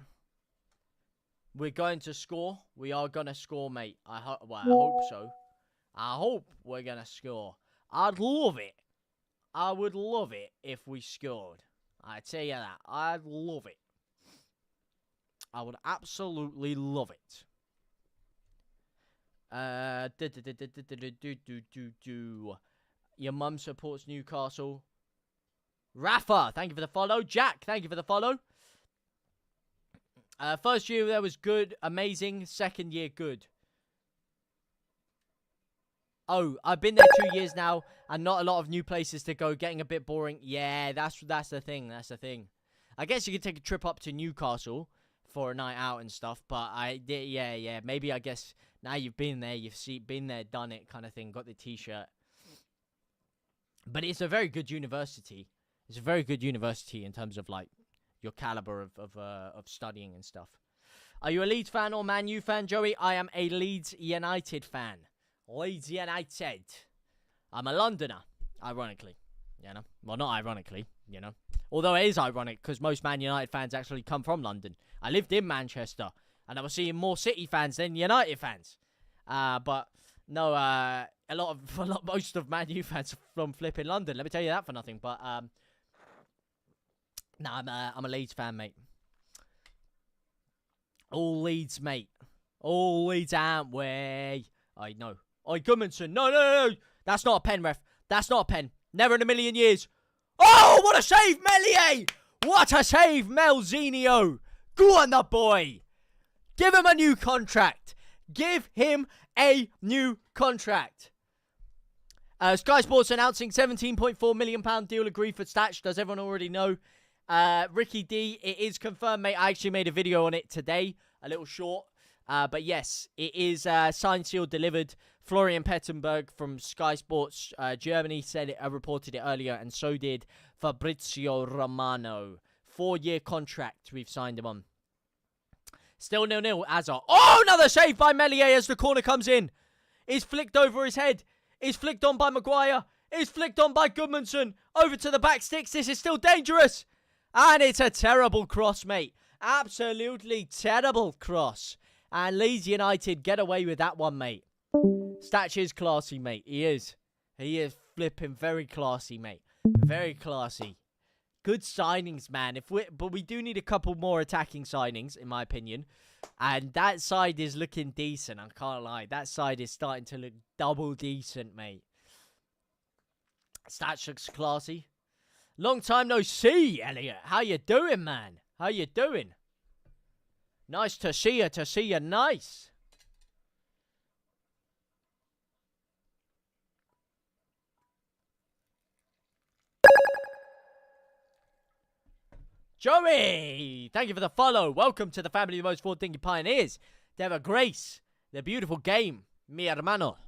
We're going to score. We are going to score, mate. I hope so. I hope we're going to score. I'd love it. I would love it if we scored. I tell you that. I'd love it. I would absolutely love it. Your mum supports Newcastle. Rafa, thank you for the follow. Jack, thank you for the follow. First year there was good, amazing. Second year, good. Oh, I've been there 2 years now, and not a lot of new places to go. Getting a bit boring. Yeah, that's the thing. That's the thing. I guess you could take a trip up to Newcastle for a night out and stuff, but yeah. Maybe I guess now you've been there, been there, done it, kind of thing. Got the T-shirt. But it's a very good university. It's a very good university in terms of like your caliber of studying and stuff. Are you a Leeds fan or Man U fan, Joey? I am a Leeds United fan. Leeds United. I'm a Londoner, ironically. You know? Well, not ironically, you know. Although it is ironic because most Man United fans actually come from London. I lived in Manchester and I was seeing more City fans than United fans. But no, most of Man U fans are from flipping London. Let me tell you that for nothing. But no, I'm a Leeds fan, mate. All Leeds, mate. All Leeds, aren't we? I know. Oi, Gudmundsson. No. That's not a pen, ref. That's not a pen. Never in a million years. Oh, what a save, Meslier! What a save, Melzinho. Go on, the boy. Give him a new contract. Give him a new contract. Sky Sports announcing £17.4 million deal agreed for Statch. Does everyone already know? Ricky D, it is confirmed, mate. I actually made a video on it today. A little short. But yes, it is signed, sealed, delivered. Florian Pettenberg from Sky Sports Germany said it, reported it earlier, and so did Fabrizio Romano. 4-year contract we've signed him on. Still 0-0. Azar. Oh, another save by Meslier as the corner comes in. It's flicked over his head. It's flicked on by Maguire. It's flicked on by Gudmundsson. Over to the back sticks. This is still dangerous. And it's a terrible cross, mate. Absolutely terrible cross. And Leeds United get away with that one, mate. Statch is classy, mate. He is. He is flipping very classy, mate. Very classy. Good signings, man. But we do need a couple more attacking signings, in my opinion. And that side is looking decent, I can't lie. That side is starting to look double decent, mate. Statch looks classy. Long time no see, Elliot. How you doing, man? How you doing? Nice to see you, nice. Joey, thank you for the follow. Welcome to the family of the most forward-thinking pioneers. They have a grace. The beautiful game, mi hermano.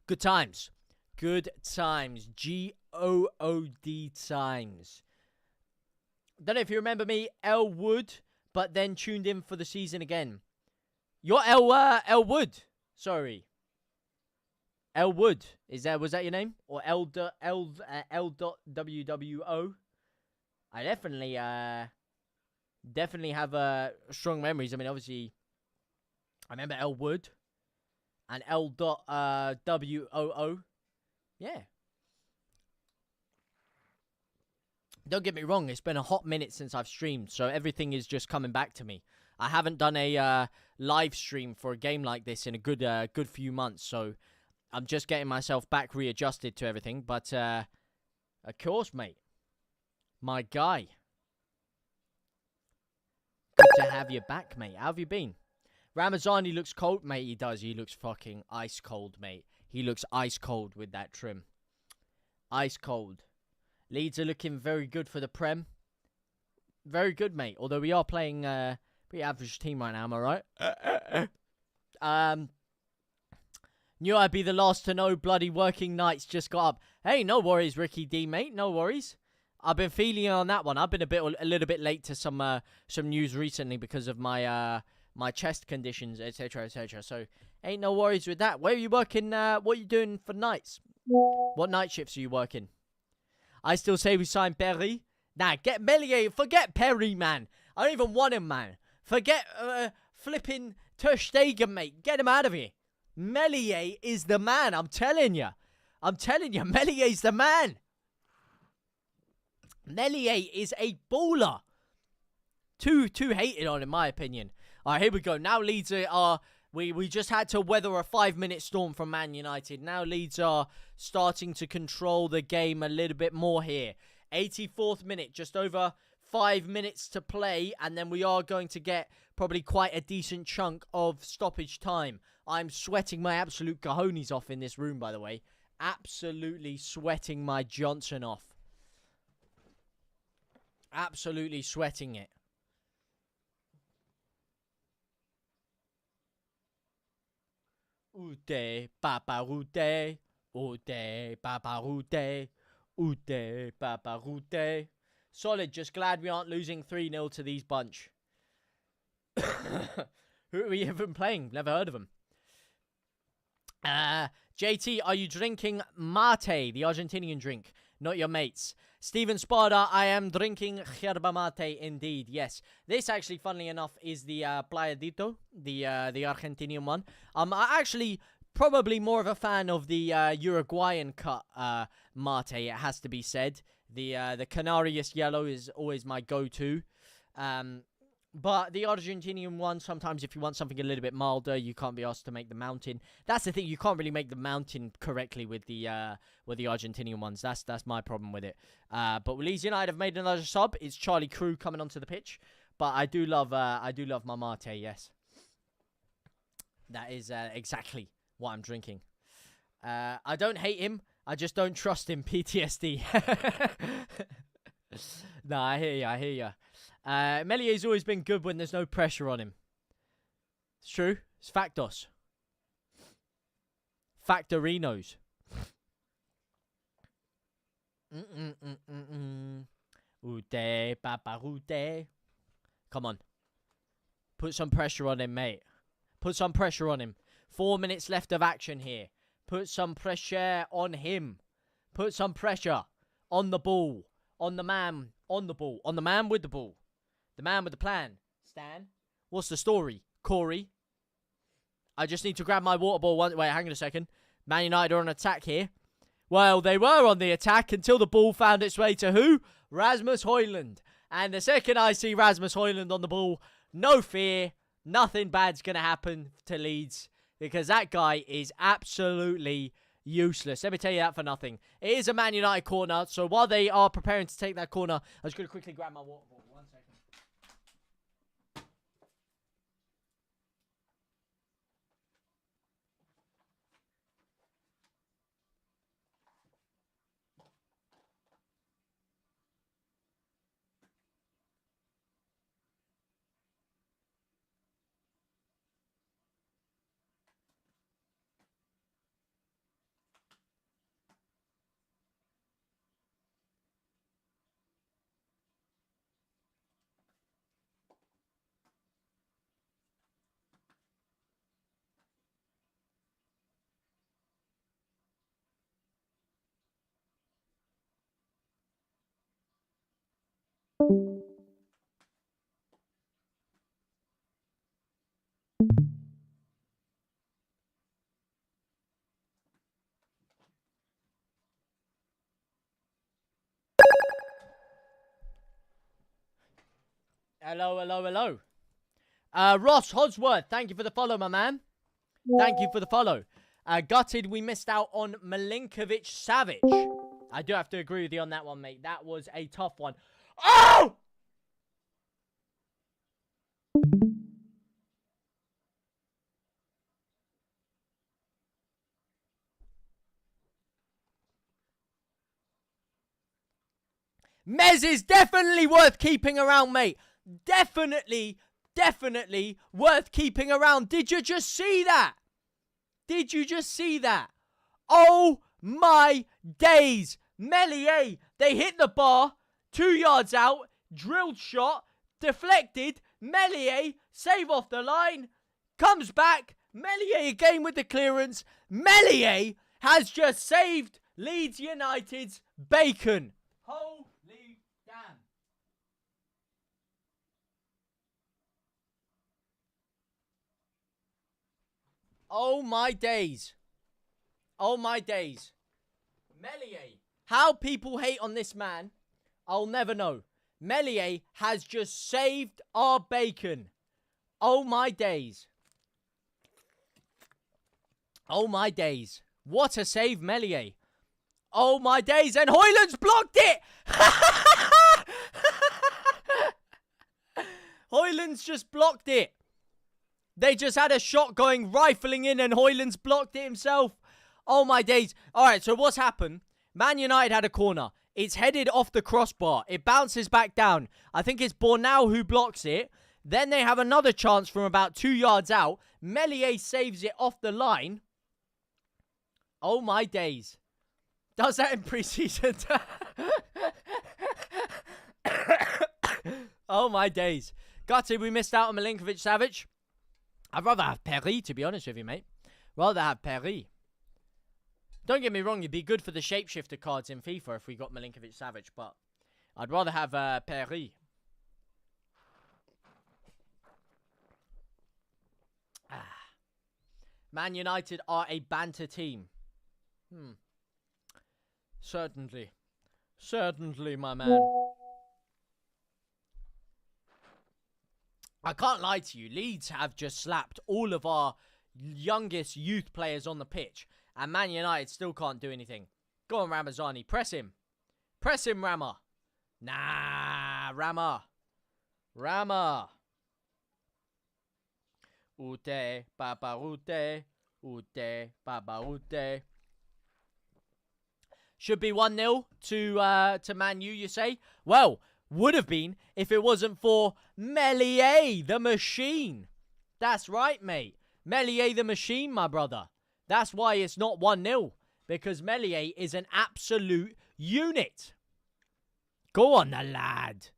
Good times. Good times. GOOD times. Don't know if you remember me, El Wood, but then tuned in for the season again. You're El Wood. Sorry. El Wood. Was that your name? Or L.WWO? I definitely have strong memories. I mean, obviously, I remember El Wood and L.WOO. Yeah. Don't get me wrong, it's been a hot minute since I've streamed, so everything is just coming back to me. I haven't done a live stream for a game like this in a good few months, so I'm just getting myself back readjusted to everything. But of course, mate, my guy, good to have you back, mate. How have you been? Ramasani looks cold, mate. He does. He looks fucking ice cold, mate. He looks ice cold with that trim. Ice cold. Leeds are looking very good for the Prem. Very good, mate. Although we are playing pretty average team right now, am I right? Knew I'd be the last to know. Bloody working nights just got up. Hey, no worries, Ricky D, mate. No worries. I've been feeling on that one. I've been a little bit late to some news recently because of my my chest conditions, etc., etc. So ain't no worries with that. Where are you working? What are you doing for nights? What night shifts are you working? I still say we sign Perry. Nah, get Melier. Forget Perry, man. I don't even want him, man. Forget flipping Ter Stegen, mate. Get him out of here. Melier is the man. I'm telling you. Melier's the man. Melier is a baller. Too hated on, in my opinion. All right, here we go. Now Leeds are... We just had to weather a 5-minute storm from Man United. Now Leeds are starting to control the game a little bit more here. 84th minute, just over 5 minutes to play, and then we are going to get probably quite a decent chunk of stoppage time. I'm sweating my absolute cojones off in this room, by the way. Absolutely sweating my Johnson off. Absolutely sweating it. Ude, papa, ude. Ude, papa, ude. Ude, papa, ude. Solid, just glad we aren't losing 3-0 to these bunch. Who are we even playing? Never heard of them. JT, are you drinking mate, the Argentinian drink? Not your mates. Steven Spada, I am drinking yerba mate indeed, yes. This actually, funnily enough, is the Playadito, the Argentinian one. I'm actually probably more of a fan of the Uruguayan cut mate, it has to be said. The Canarias yellow is always my go-to. But the Argentinian one, sometimes if you want something a little bit milder, you can't be asked to make the mountain. That's the thing, you can't really make the mountain correctly with the Argentinian ones. That's my problem with it. But Leeds United have made another sub. It's Charlie Crew coming onto the pitch. But I do love my mate, yes. That is exactly what I'm drinking. I don't hate him. I just don't trust him. PTSD. No, I hear you. Melier's always been good when there's no pressure on him. It's true. It's factos. Factorinos. Ude, papa, ude. Come on. Put some pressure on him, mate. Put some pressure on him. 4 minutes left of action here. Put some pressure on him. Put some pressure on the ball. On the man. On the ball. On the man with the ball. The man with the plan. Stan. What's the story? Corey. I just need to grab my water ball. Wait, hang on a second. Man United are on attack here. Well, they were on the attack until the ball found its way to who? Rasmus Højlund. And the second I see Rasmus Højlund on the ball, no fear. Nothing bad's going to happen to Leeds. Because that guy is absolutely useless. Let me tell you that for nothing. It is a Man United corner. So while they are preparing to take that corner, I'm just going to quickly grab my water ball. 1 second. Hello, hello, hello. Ross Hodsworth, thank you for the follow, my man. Thank you for the follow. Gutted we missed out on Milinkovic-Savic. I do have to agree with you on that one, mate. That was a tough one. Oh! Mez is definitely worth keeping around, mate. Definitely worth keeping around. Did you just see that? Did you just see that? Oh my days. Meslier, they hit the bar, 2 yards out, drilled shot, deflected. Meslier, save off the line, comes back. Meslier again with the clearance. Meslier has just saved Leeds United's bacon. Holy damn. Oh my days. Oh my days. Meslier. How people hate on this man, I'll never know. Meslier has just saved our bacon. Oh my days. Oh my days. What a save, Meslier. Oh my days. And Højlund's blocked it. Højlund's just blocked it. They just had a shot going, rifling in, and Højlund's blocked it himself. Oh my days. Alright, so what's happened? Man United had a corner. It's headed off the crossbar. It bounces back down. I think it's Bornau who blocks it. Then they have another chance from about 2 yards out. Meslier saves it off the line. Oh my days. Does that in pre-season? Oh my days. Gutted we missed out on Milinkovic-Savic. I'd rather have Perry, to be honest with you, mate. Rather have Perry. Don't get me wrong, it'd be good for the shapeshifter cards in FIFA if we got Milinkovic-Savic, but I'd rather have Perry. Man United are a banter team. Certainly. Certainly, my man. I can't lie to you. Leeds have just slapped all of our youngest youth players on the pitch. And Man United still can't do anything. Go on, Ramasani. Press him. Press him, Rama. Nah, Rama. Rama. Ute, Baba Ute. Ute, Baba Ute. Should be 1-0 to Man U, you say? Well, would have been if it wasn't for Meslier, the machine. That's right, mate. Meslier, the machine, my brother. That's why it's not 1-0. Because Meslier is an absolute unit. Go on, the lad.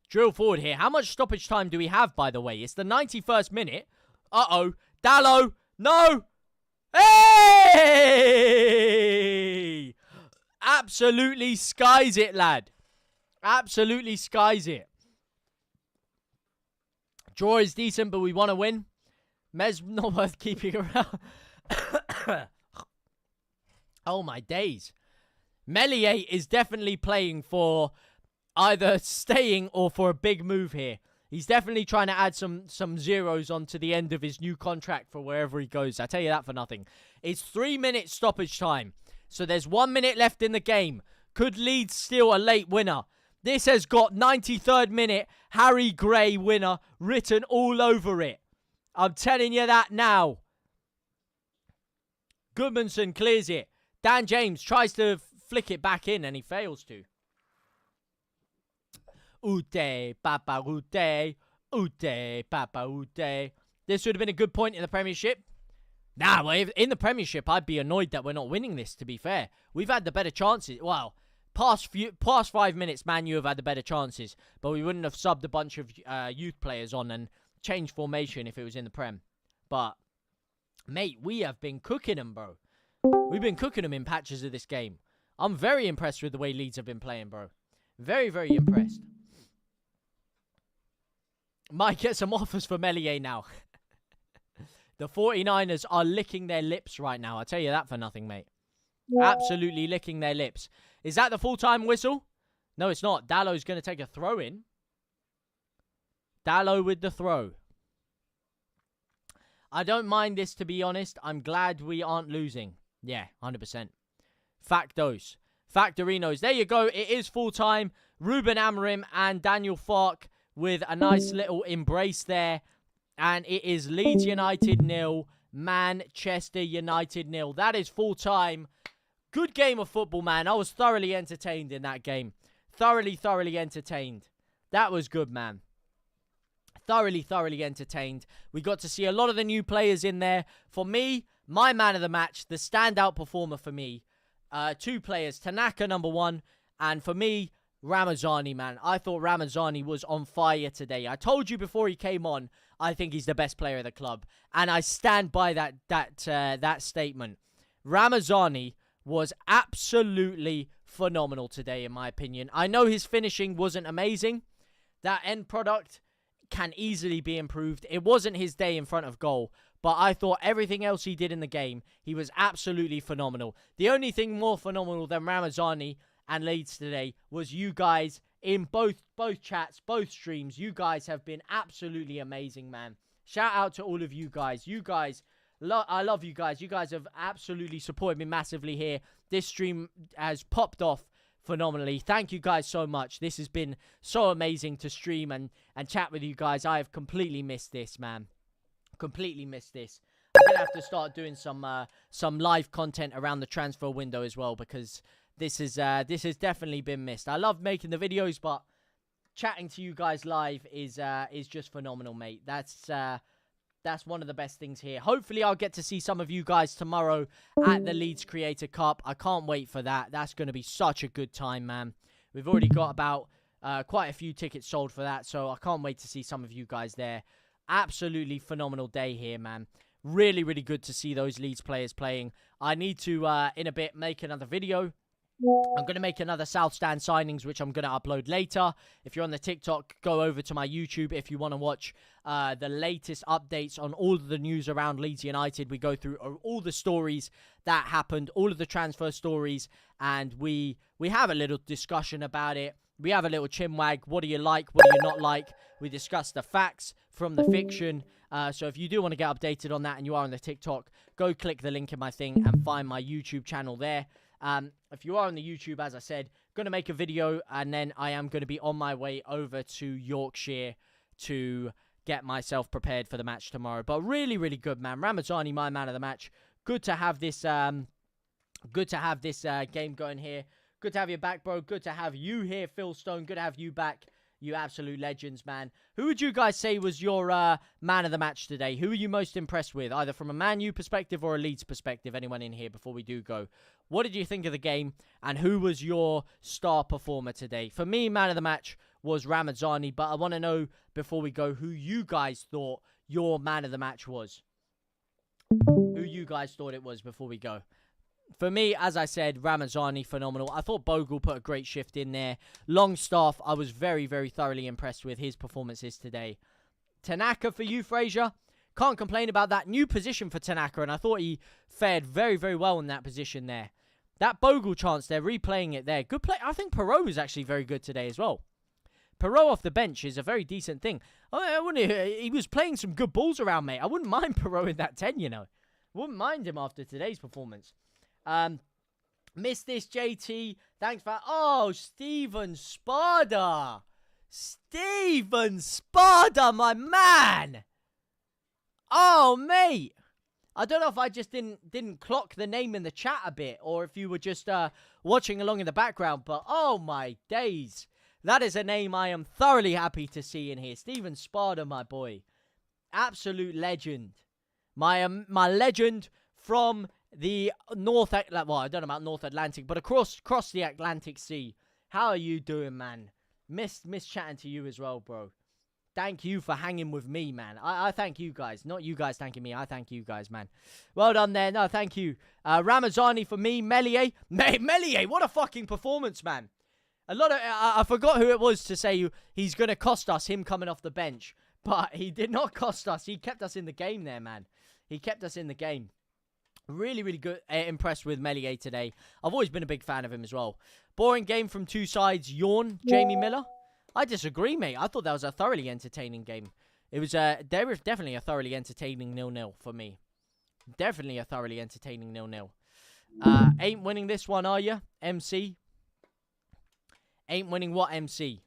Drill forward here. How much stoppage time do we have, by the way? It's the 91st minute. Uh-oh. Dallo. No. Hey! Absolutely skies it, lad. Absolutely skies it. Draw is decent, but we want to win. Mez not worth keeping around. Oh, my days. Meslier is definitely playing for either staying or for a big move here. He's definitely trying to add some zeros onto the end of his new contract for wherever he goes. I tell you that for nothing. It's 3 minutes stoppage time. So there's 1 minute left in the game. Could Leeds steal a late winner? This has got 93rd minute Harry Gray winner written all over it. I'm telling you that now. Goodmanson clears it. Dan James tries to flick it back in and he fails to. Ute, Papa Ute. Ute, Papa Ute. This would have been a good point in the Premiership. Nah, well, in the Premiership, I'd be annoyed that we're not winning this, to be fair. We've had the better chances. Well, past 5 minutes, Man U have had the better chances. But we wouldn't have subbed a bunch of youth players on and changed formation if it was in the Prem. But, mate, we have been cooking them, bro. We've been cooking them in patches of this game. I'm very impressed with the way Leeds have been playing, bro. Very, very impressed. Might get some offers for Meslier now. The 49ers are licking their lips right now. I'll tell you that for nothing, mate. Absolutely licking their lips. Is that the full-time whistle? No, it's not. Dallow's going to take a throw in. Dallow with the throw. I don't mind this, to be honest. I'm glad we aren't losing. Yeah, 100%. Factos. Factorinos. There you go. It is full time. Ruben Amorim and Daniel Fark with a nice little embrace there. And it is Leeds United 0, Manchester United 0. That is full time. Good game of football, man. I was thoroughly entertained in that game. Thoroughly entertained. That was good, man. Thoroughly entertained. We got to see a lot of the new players in there. For me, my man of the match, the standout performer for me, 2 players, Tanaka number 1, and for me, Ramasani, man. I thought Ramasani was on fire today. I told you before he came on, I think he's the best player of the club, and I stand by that statement. Ramasani was absolutely phenomenal today, in my opinion. I know his finishing wasn't amazing. That end product can easily be improved. It wasn't his day in front of goal, but I thought everything else he did in the game, he was absolutely phenomenal. The only thing more phenomenal than Ramasani and Leeds today was you guys in both chats, both streams. You guys have been absolutely amazing, man. Shout out to all of you guys. You guys, I love you guys. You guys have absolutely supported me massively here. This stream has popped off phenomenally. Thank you guys so much. This has been so amazing to stream and chat with you guys. I have completely missed this, man. Completely missed this. I'm gonna have to start doing some live content around the transfer window as well, because this has definitely been missed. I love making the videos, but chatting to you guys live is just phenomenal, mate. That's one of the best things here. Hopefully, I'll get to see some of you guys tomorrow at the Leeds Creator Cup. I can't wait for that. That's going to be such a good time, man. We've already got about quite a few tickets sold for that, so I can't wait to see some of you guys there. Absolutely phenomenal day here, man. Really good to see those Leeds players playing. I need to, in a bit, make another video. I'm going to make another South Stand signings, which I'm going to upload later. If you're on the TikTok, go over to my YouTube if you want to watch the latest updates on all of the news around Leeds United. We go through all the stories that happened, all of the transfer stories, and we have a little discussion about it. We have a little chinwag. What do you like? What do you not like? We discuss the facts from the fiction. So if you do want to get updated on that and you are on the TikTok, go click the link in my thing and find my YouTube channel there. If you are on the YouTube, as I said, going to make a video, and then I am going to be on my way over to Yorkshire to get myself prepared for the match tomorrow. But really good, man. Ramasani, my man of the match. Good to have this game going here. Good to have you back, bro. Good to have you here, Phil Stone. Good to have you back. You absolute legends, man. Who would you guys say was your man of the match today? Who are you most impressed with, either from a Man U perspective or a Leeds perspective? Anyone in here before we do go? What did you think of the game, and who was your star performer today? For me, man of the match was Ramasani, but I want to know, before we go, who you guys thought your man of the match was. Who you guys thought it was before we go. For me, as I said, Ramasani, phenomenal. I thought Bogle put a great shift in there. Longstaff, I was very thoroughly impressed with his performances today. Tanaka for you, Fraser. Can't complain about that new position for Tanaka, and I thought he fared very well in that position there. That Bogle chance, they're replaying it there. Good play. I think Perot was actually very good today as well. Perot off the bench is a very decent thing. He was playing some good balls around, mate. I wouldn't mind Perot in that 10, you know. Wouldn't mind him after today's performance. Missed this, JT. Thanks for... Oh, Steven Spada. Steven Spada, my man. Oh, mate. I don't know if I just didn't clock the name in the chat a bit, or if you were just watching along in the background, but oh my days. That is a name I am thoroughly happy to see in here. Steven Spada, my boy. Absolute legend. My legend from the North... Well, I don't know about North Atlantic, but across the Atlantic Sea. How are you doing, man? Miss chatting to you as well, bro. Thank you for hanging with me, man. I thank you guys. Not you guys thanking me. I thank you guys, man. Well done there. No, thank you. Ramasani for me. Melier. Melier, what a fucking performance, man. A lot of... I forgot who it was to say he's going to cost us, him coming off the bench. But he did not cost us. He kept us in the game there, man. He kept us in the game. Really, really good. Impressed with Melier today. I've always been a big fan of him as well. Boring game from two sides. Yawn, Jamie Miller. I disagree, mate. I thought that was a thoroughly entertaining game. It was there was definitely a thoroughly entertaining 0-0 for me. Definitely a thoroughly entertaining 0-0. Ain't winning this one, are you, MC? Ain't winning what, MC?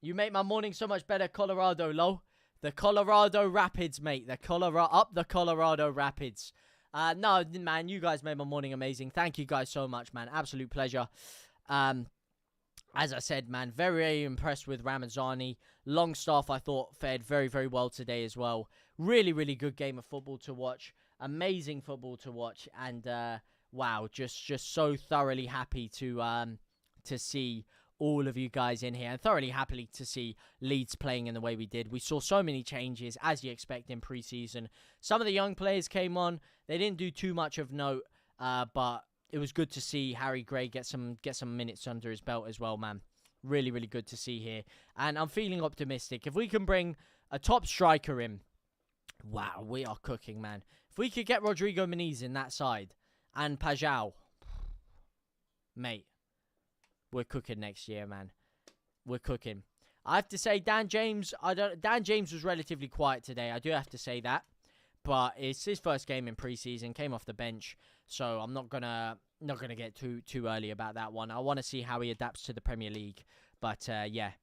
You make my morning so much better, Colorado, lol. The Colorado Rapids, mate. The Colorado Rapids. No, man, you guys made my morning amazing. Thank you guys so much, man. Absolute pleasure. As I said, man, very, very impressed with Ramasani. Longstaff, I thought, fared very, very well today as well. Really, really good game of football to watch. Amazing football to watch. And, wow, just so thoroughly happy to see all of you guys in here, and thoroughly happy to see Leeds playing in the way we did. We saw so many changes, as you expect in pre-season. Some of the young players came on. They didn't do too much of note, but it was good to see Harry Gray get some minutes under his belt as well, man. Really, really good to see here. And I'm feeling optimistic. If we can bring a top striker in, wow, we are cooking, man. If we could get Rodrigo Muniz in that side, and Pajau, mate, we're cooking next year, man. We're cooking. I have to say, Dan James was relatively quiet today. I do have to say that. But it's his first game in preseason, came off the bench, so I'm not gonna get too early about that one. I want to see how he adapts to the Premier League. But yeah.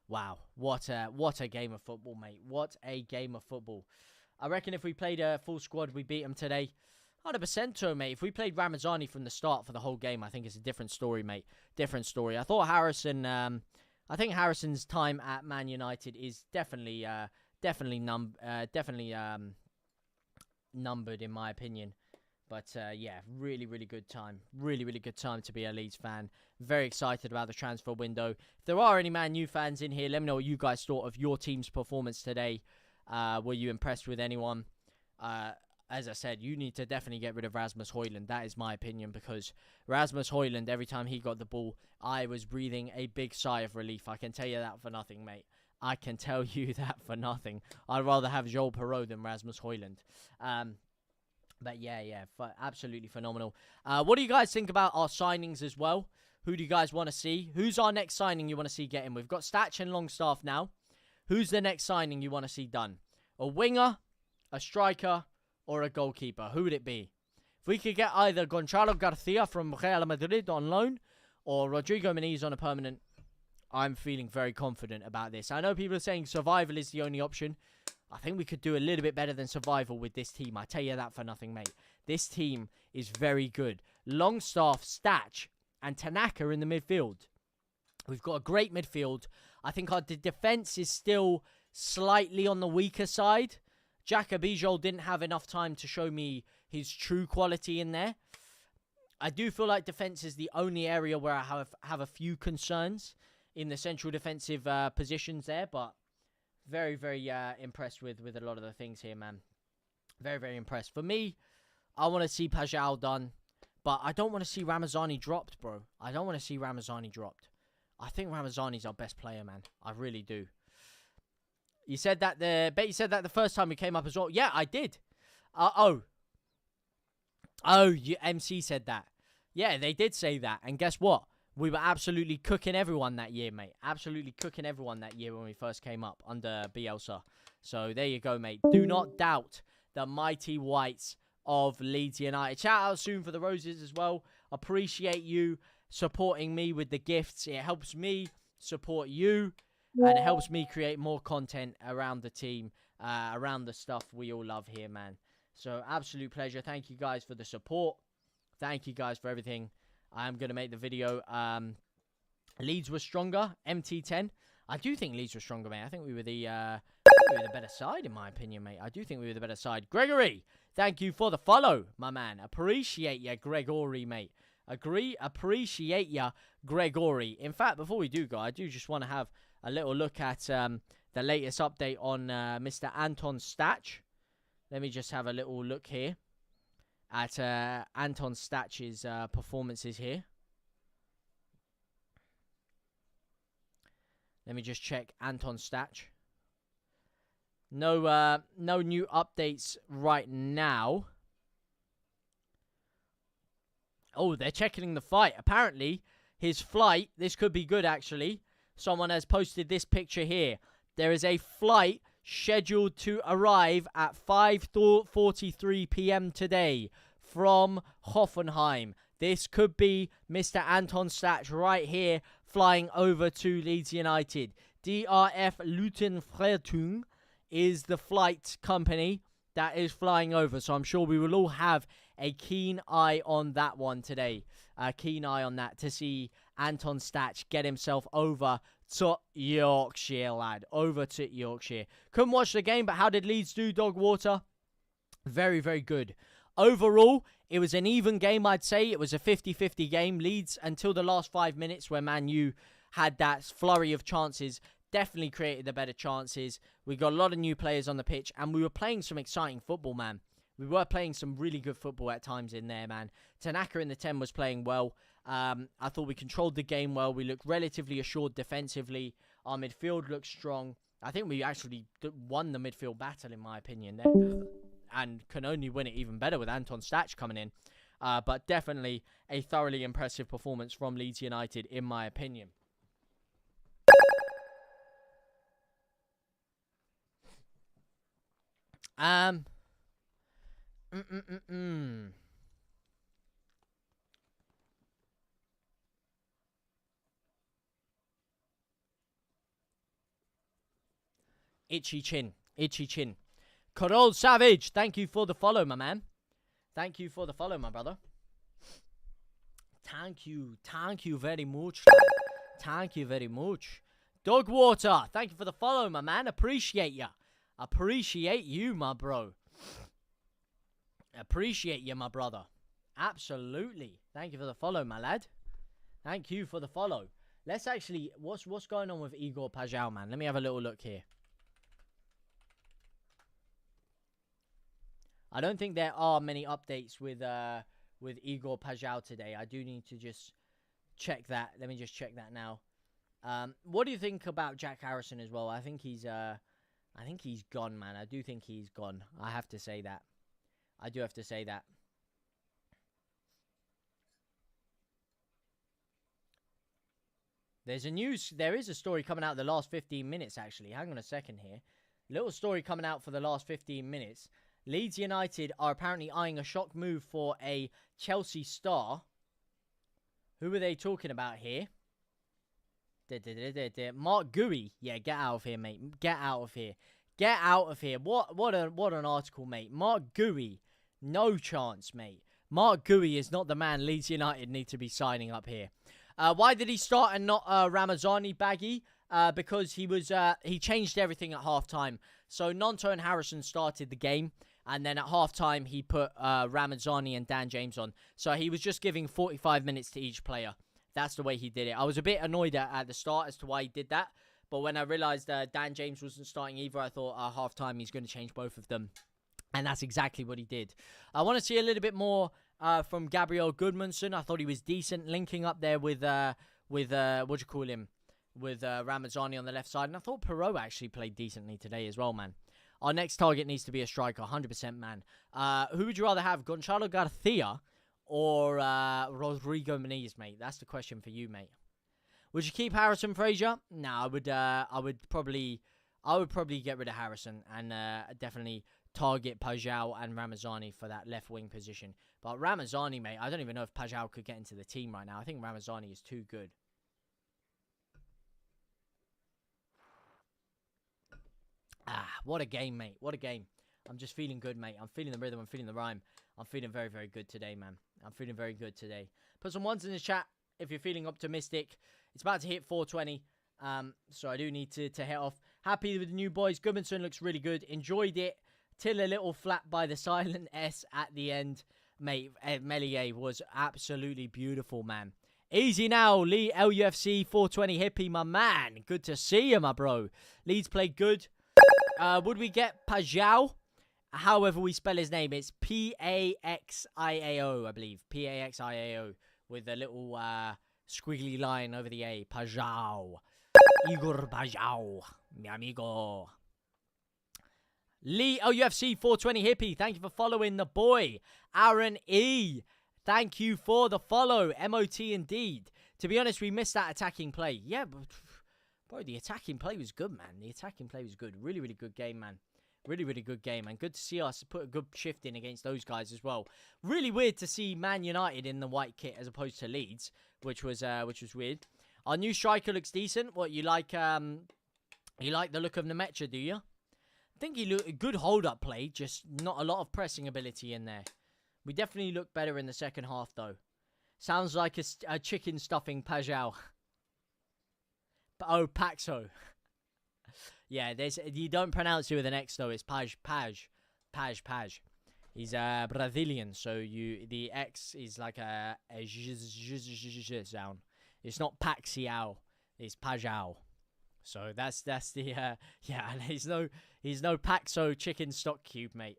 Wow, what a game of football, mate. What a game of football. I reckon if we played a full squad, we beat him today. 100% to, mate. If we played Ramasani from the start for the whole game, I think it's a different story, mate. Different story. I thought Harrison, I think Harrison's time at Man United is definitely numbered in my opinion. But yeah, really, really good time. Really, really good time to be a Leeds fan. Very excited about the transfer window. If there are any Man U fans in here, let me know what you guys thought of your team's performance today. Were you impressed with anyone? As I said, you need to definitely get rid of Rasmus Højlund. That is my opinion, because Rasmus Højlund, every time he got the ball, I was breathing a big sigh of relief. I can tell you that for nothing, mate. I can tell you that for nothing. I'd rather have Joel Perreault than Rasmus Højlund. But yeah, absolutely phenomenal. What do you guys think about our signings as well? Who do you guys want to see? Who's our next signing you want to see get in? We've got Statch and Longstaff now. Who's the next signing you want to see done? A winger, a striker, or a goalkeeper? Who would it be? If we could get either Gonçalo Garcia from Real Madrid on loan or Rodrigo Muniz on a permanent, I'm feeling very confident about this. I know people are saying survival is the only option. I think we could do a little bit better than survival with this team. I tell you that for nothing, mate. This team is very good. Longstaff, Statch, and Tanaka in the midfield. We've got a great midfield. I think our defense is still slightly on the weaker side. Jacobijol didn't have enough time to show me his true quality in there. I do feel like defense is the only area where I have a few concerns in the central defensive positions there, but very, very impressed with a lot of the things here, man. Very, very impressed. For me, I want to see Pajau done, but I don't want to see Ramasani dropped, bro. I don't want to see Ramasani dropped. I think Ramasani's our best player, man. I really do. You said that you said that the first time we came up as well. Yeah, I did. MC said that. Yeah, they did say that. And guess what? We were absolutely cooking everyone that year, mate. Absolutely cooking everyone that year when we first came up under Bielsa. So there you go, mate. Do not doubt the mighty whites of Leeds United. Shout out soon for the roses as well. Appreciate you supporting me with the gifts. It helps me support you. And it helps me create more content around the team, around the stuff we all love here, man. So, absolute pleasure. Thank you guys for the support. Thank you guys for everything. I'm going to make the video. Leeds were stronger. MT10. I do think Leeds were stronger, mate. I think we were the better side, in my opinion, mate. I do think we were the better side. Gregory, thank you for the follow, my man. Appreciate you, Gregory, mate. Appreciate you, Gregory. In fact, before we do go, I do just want to have a little look at the latest update on Mr. Anton Statch. Let me just have a little look here at Anton Statch's performances here. Let me just check Anton Statch. No new updates right now. Oh, they're checking the fight. Apparently, his flight, this could be good actually. Someone has posted this picture here. There is a flight scheduled to arrive at 5:43 p.m. today from Hoffenheim. This could be Mr. Anton Stach right here flying over to Leeds United. DRF Lutenfretung is the flight company that is flying over. So I'm sure we will all have a keen eye on that one today. A keen eye on that to see Anton Stach get himself over to Yorkshire, lad. Over to Yorkshire. Couldn't watch the game, but how did Leeds do, Dogwater? Very, very good. Overall, it was an even game, I'd say. It was a 50-50 game. Leeds, until the last 5 minutes where Man U had that flurry of chances, definitely created the better chances. We got a lot of new players on the pitch, and we were playing some exciting football, man. We were playing some really good football at times in there, man. Tanaka in the 10 was playing well. I thought we controlled the game well. We looked relatively assured defensively. Our midfield looked strong. I think we actually won the midfield battle, in my opinion, there. And can only win it even better with Anton Stach coming in. But definitely a thoroughly impressive performance from Leeds United, in my opinion. Itchy chin. Itchy chin. Corol Savage, thank you for the follow, my man. Thank you for the follow, my brother. Thank you. Thank you very much. Thank you very much. Dogwater, thank you for the follow, my man. Appreciate ya. Appreciate you, my bro. Appreciate you, my brother. Absolutely. Thank you for the follow, my lad. Thank you for the follow. Let's actually, what's going on with Igor Pajau, man? Let me have a little look here. I don't think there are many updates with Igor Pajau today. I do need to just check that. Let me just check that now. What do you think about Jack Harrison as well? I think he's gone, man. I do think he's gone. I have to say that. I do have to say that. There is a story coming out the last 15 minutes, actually. Hang on a second here. Little story coming out for the last 15 minutes. Leeds United are apparently eyeing a shock move for a Chelsea star. Who are they talking about here? Mark Gui. Yeah, get out of here, mate. Get out of here. Get out of here. What an article, mate. Mark Gui. No chance, mate. Mark Gui is not the man Leeds United need to be signing up here. Why did he start and not Ramasani, Baggy? Because he changed everything at halftime. So Nonto and Harrison started the game. And then at halftime, he put Ramasani and Dan James on. So he was just giving 45 minutes to each player. That's the way he did it. I was a bit annoyed at the start as to why he did that. But when I realized Dan James wasn't starting either, I thought at halftime he's going to change both of them. And that's exactly what he did. I want to see a little bit more from Gabriel Goodmanson. I thought he was decent, linking up there with with Ramasani on the left side. And I thought Perot actually played decently today as well, man. Our next target needs to be a striker, 100%, man. Who would you rather have, Gonçalo Garcia or Rodrigo Muniz, mate? That's the question for you, mate. Would you keep Harrison Fraser? No, I would probably get rid of Harrison and definitely target Pajau and Ramasani for that left wing position. But Ramasani, mate, I don't even know if Pajau could get into the team right now. I think Ramasani is too good. What a game, mate. What a game. I'm just feeling good, mate. I'm feeling the rhythm. I'm feeling the rhyme. I'm feeling very, very good today, man. I'm feeling very good today. Put some ones in the chat if you're feeling optimistic. It's about to hit 420. So I do need to head off. Happy with the new boys. Goodmanson looks really good. Enjoyed it. Till a little flat by the silent S at the end. Mate, Melier was absolutely beautiful, man. Easy now, Lee LUFC 420 hippie, my man. Good to see you, my bro. Leeds played good. Would we get Pajau? However we spell his name, it's Paxiao, I believe. Paxiao, with a little squiggly line over the A. Pajau. Igor Pajau, mi amigo. Lee, UFC 420 Hippie, thank you for following the boy. Aaron E, thank you for the follow. MOT indeed. To be honest, we missed that attacking play. Yeah, but bro, the attacking play was good, man. The attacking play was good. Really, really good game, man. Really, really good game, and good to see us put a good shift in against those guys as well. Really weird to see Man United in the white kit as opposed to Leeds, which was weird. Our new striker looks decent. What, you like the look of Nemecha, do you? I think he looked a good hold-up play, just not a lot of pressing ability in there. We definitely look better in the second half, though. Sounds like a chicken stuffing Pajau. Oh, Paxo. Yeah, you don't pronounce it with an X, though. It's Paj. He's Brazilian, so the X is like a sound. It's not Paxiao, it's Pajau. So that's the yeah. And he's no Paxo chicken stock cube, mate.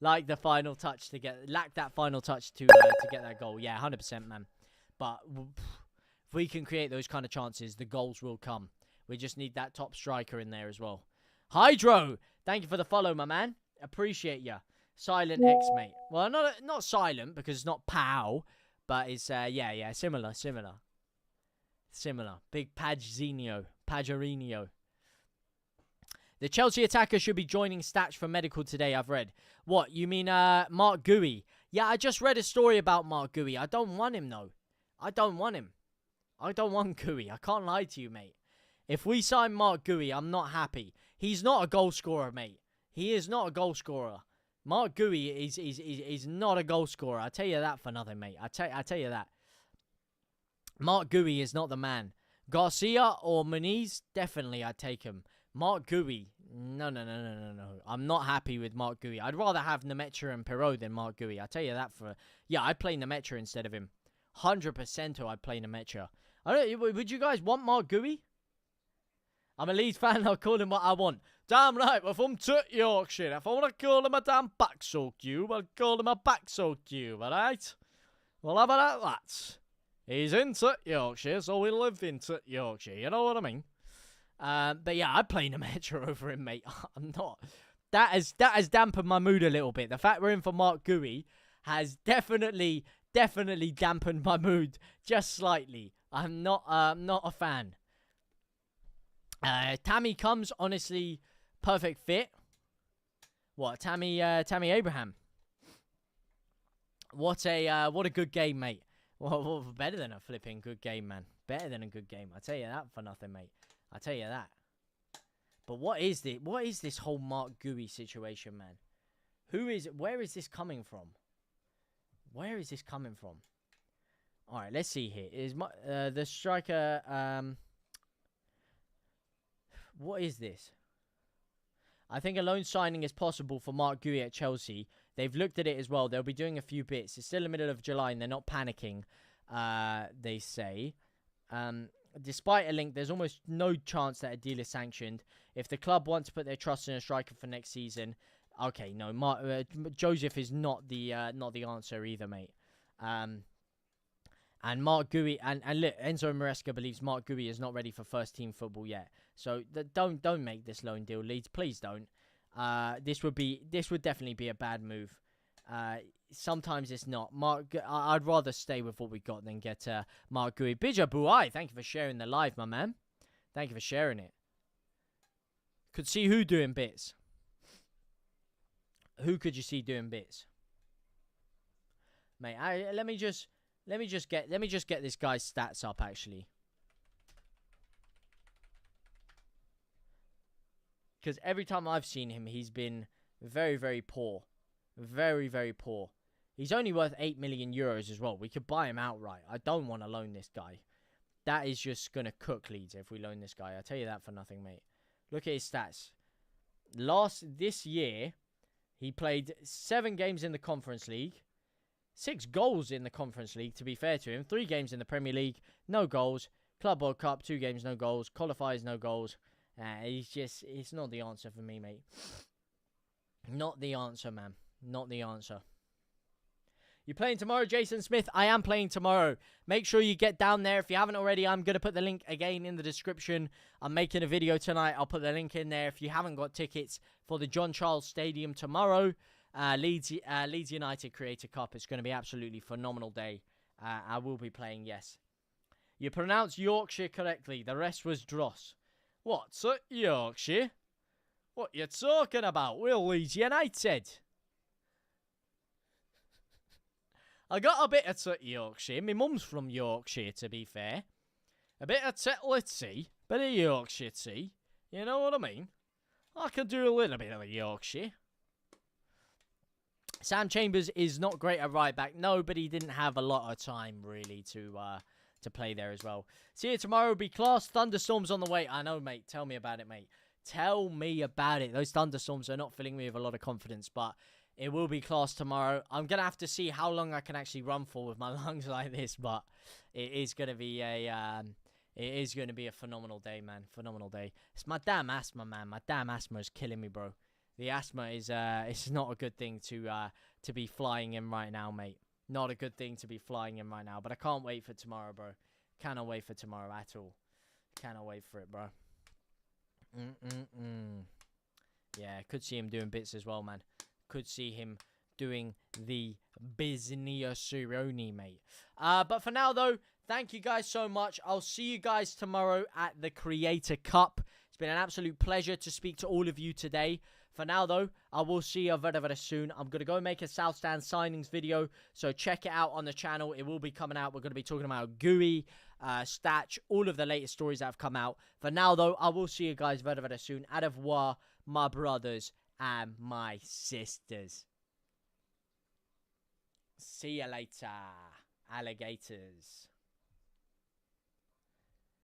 Lacked that final touch to get that goal. Yeah, 100%, man. But if we can create those kind of chances, the goals will come. We just need that top striker in there as well. Hydro, thank you for the follow, my man. Appreciate ya. Silent X, mate. Well, not silent because it's not pow, but it's yeah, similar. Big Pajarinho. The Chelsea attacker should be joining Stats for medical today, I've read. What, you mean Mark Gui? Yeah, I just read a story about Mark Gui. I don't want him, though. I don't want Gui. I can't lie to you, mate. If we sign Mark Gui, I'm not happy. He's not a goal scorer, mate. He is not a goal scorer. Mark Gui is not a goal scorer. I tell you that for nothing, mate. I tell you that. Mark Gui is not the man. Garcia or Muniz, definitely I'd take him. Mark Gui, no. I'm not happy with Mark Gui. I'd rather have Nemecha and Perot than Mark Gui. I tell you that for... Yeah, I'd play Nemecha instead of him. 100% I'd play Nemecha. Would you guys want Mark Gui? I'm a Leeds fan, I'll call him what I want. Damn right, we're from Yorkshire. If I want to call him a damn back-soak cube, I'll call him a back-soak cube, alright? We'll have it at that. He's in Yorkshire, so we live in Yorkshire, you know what I mean? But yeah, I'd play Nemecha over him, mate. I'm not. That has dampened my mood a little bit. The fact we're in for Mark Gui has definitely dampened my mood just slightly. I'm not a fan. Tammy comes, honestly, perfect fit. What, Tammy Abraham? What a good game, mate. Well, better than a flipping good game, man. Better than a good game. I tell you that for nothing, mate. I tell you that. But what is this whole Mark Gui situation, man? Where is this coming from? Where is this coming from? All right, let's see here. Is the striker? What is this? I think a loan signing is possible for Mark Gui at Chelsea. They've looked at it as well. They'll be doing a few bits. It's still the middle of July, and they're not panicking. They say. Despite a link, there's almost no chance that a deal is sanctioned. If the club want to put their trust in a striker for next season, okay, no, Joseph is not the answer either, mate. And Mark Gui and look, Enzo Maresca believes Mark Gui is not ready for first team football yet. So don't make this loan deal, Leeds. Please don't. This would definitely be a bad move. Sometimes it's not. I'd rather stay with what we got than get Mark Gui. Bija Buai, thank you for sharing the live, my man. Thank you for sharing it. Could see who doing bits. Who could you see doing bits? Mate, let me just get this guy's stats up actually. Because every time I've seen him, he's been very, very poor. Very, very poor. He's only worth 8 million euros as well. We could buy him outright. I don't want to loan this guy. That is just going to cook Leeds if we loan this guy. I'll tell you that for nothing, mate. Look at his stats. This year, he played 7 games in the Conference League. 6 goals in the Conference League, to be fair to him. 3 games in the Premier League, no goals. Club World Cup, 2 games, no goals. Qualifiers, no goals. It's not the answer for me, mate. Not the answer, man. Not the answer. You playing tomorrow, Jason Smith? I am playing tomorrow. Make sure you get down there. If you haven't already, I'm going to put the link again in the description. I'm making a video tonight. I'll put the link in there. If you haven't got tickets for the John Charles Stadium tomorrow, Leeds United Creator Cup. It's going to be absolutely phenomenal day. I will be playing, yes. You pronounced Yorkshire correctly. The rest was dross. What's at Yorkshire? What you talking about? We're Leeds United. I got a bit of Yorkshire. My mum's from Yorkshire, to be fair. A bit of Tetlitsy, bit of Yorkshire tea. You know what I mean? I can do a little bit of Yorkshire. Sam Chambers is not great at right back. No, but he didn't have a lot of time, really, to play there as well. See you tomorrow. Be class. Thunderstorms on the way. I know, mate. Tell me about it, mate. Tell me about it. Those thunderstorms are not filling me with a lot of confidence, but it will be class tomorrow. I'm going to have to see how long I can actually run for with my lungs like this, but it is going to be a phenomenal day, man. Phenomenal day. It's my damn asthma, man. My damn asthma is killing me, bro. The asthma is it's not a good thing to be flying in right now, mate. Not a good thing to be flying in right now, but I can't wait for tomorrow, bro. Cannot wait for tomorrow at all. Cannot wait for it, bro. Yeah, could see him doing bits as well, man. Could see him doing the business-roni, mate. But for now, though, thank you guys so much. I'll see you guys tomorrow at the Creator Cup. It's been an absolute pleasure to speak to all of you today. For now, though, I will see you very, very soon. I'm going to go make a South Stand signings video, so check it out on the channel. It will be coming out. We're going to be talking about GUI, Statch, all of the latest stories that have come out. For now, though, I will see you guys very, very soon. Au revoir, my brothers and my sisters. See you later, alligators.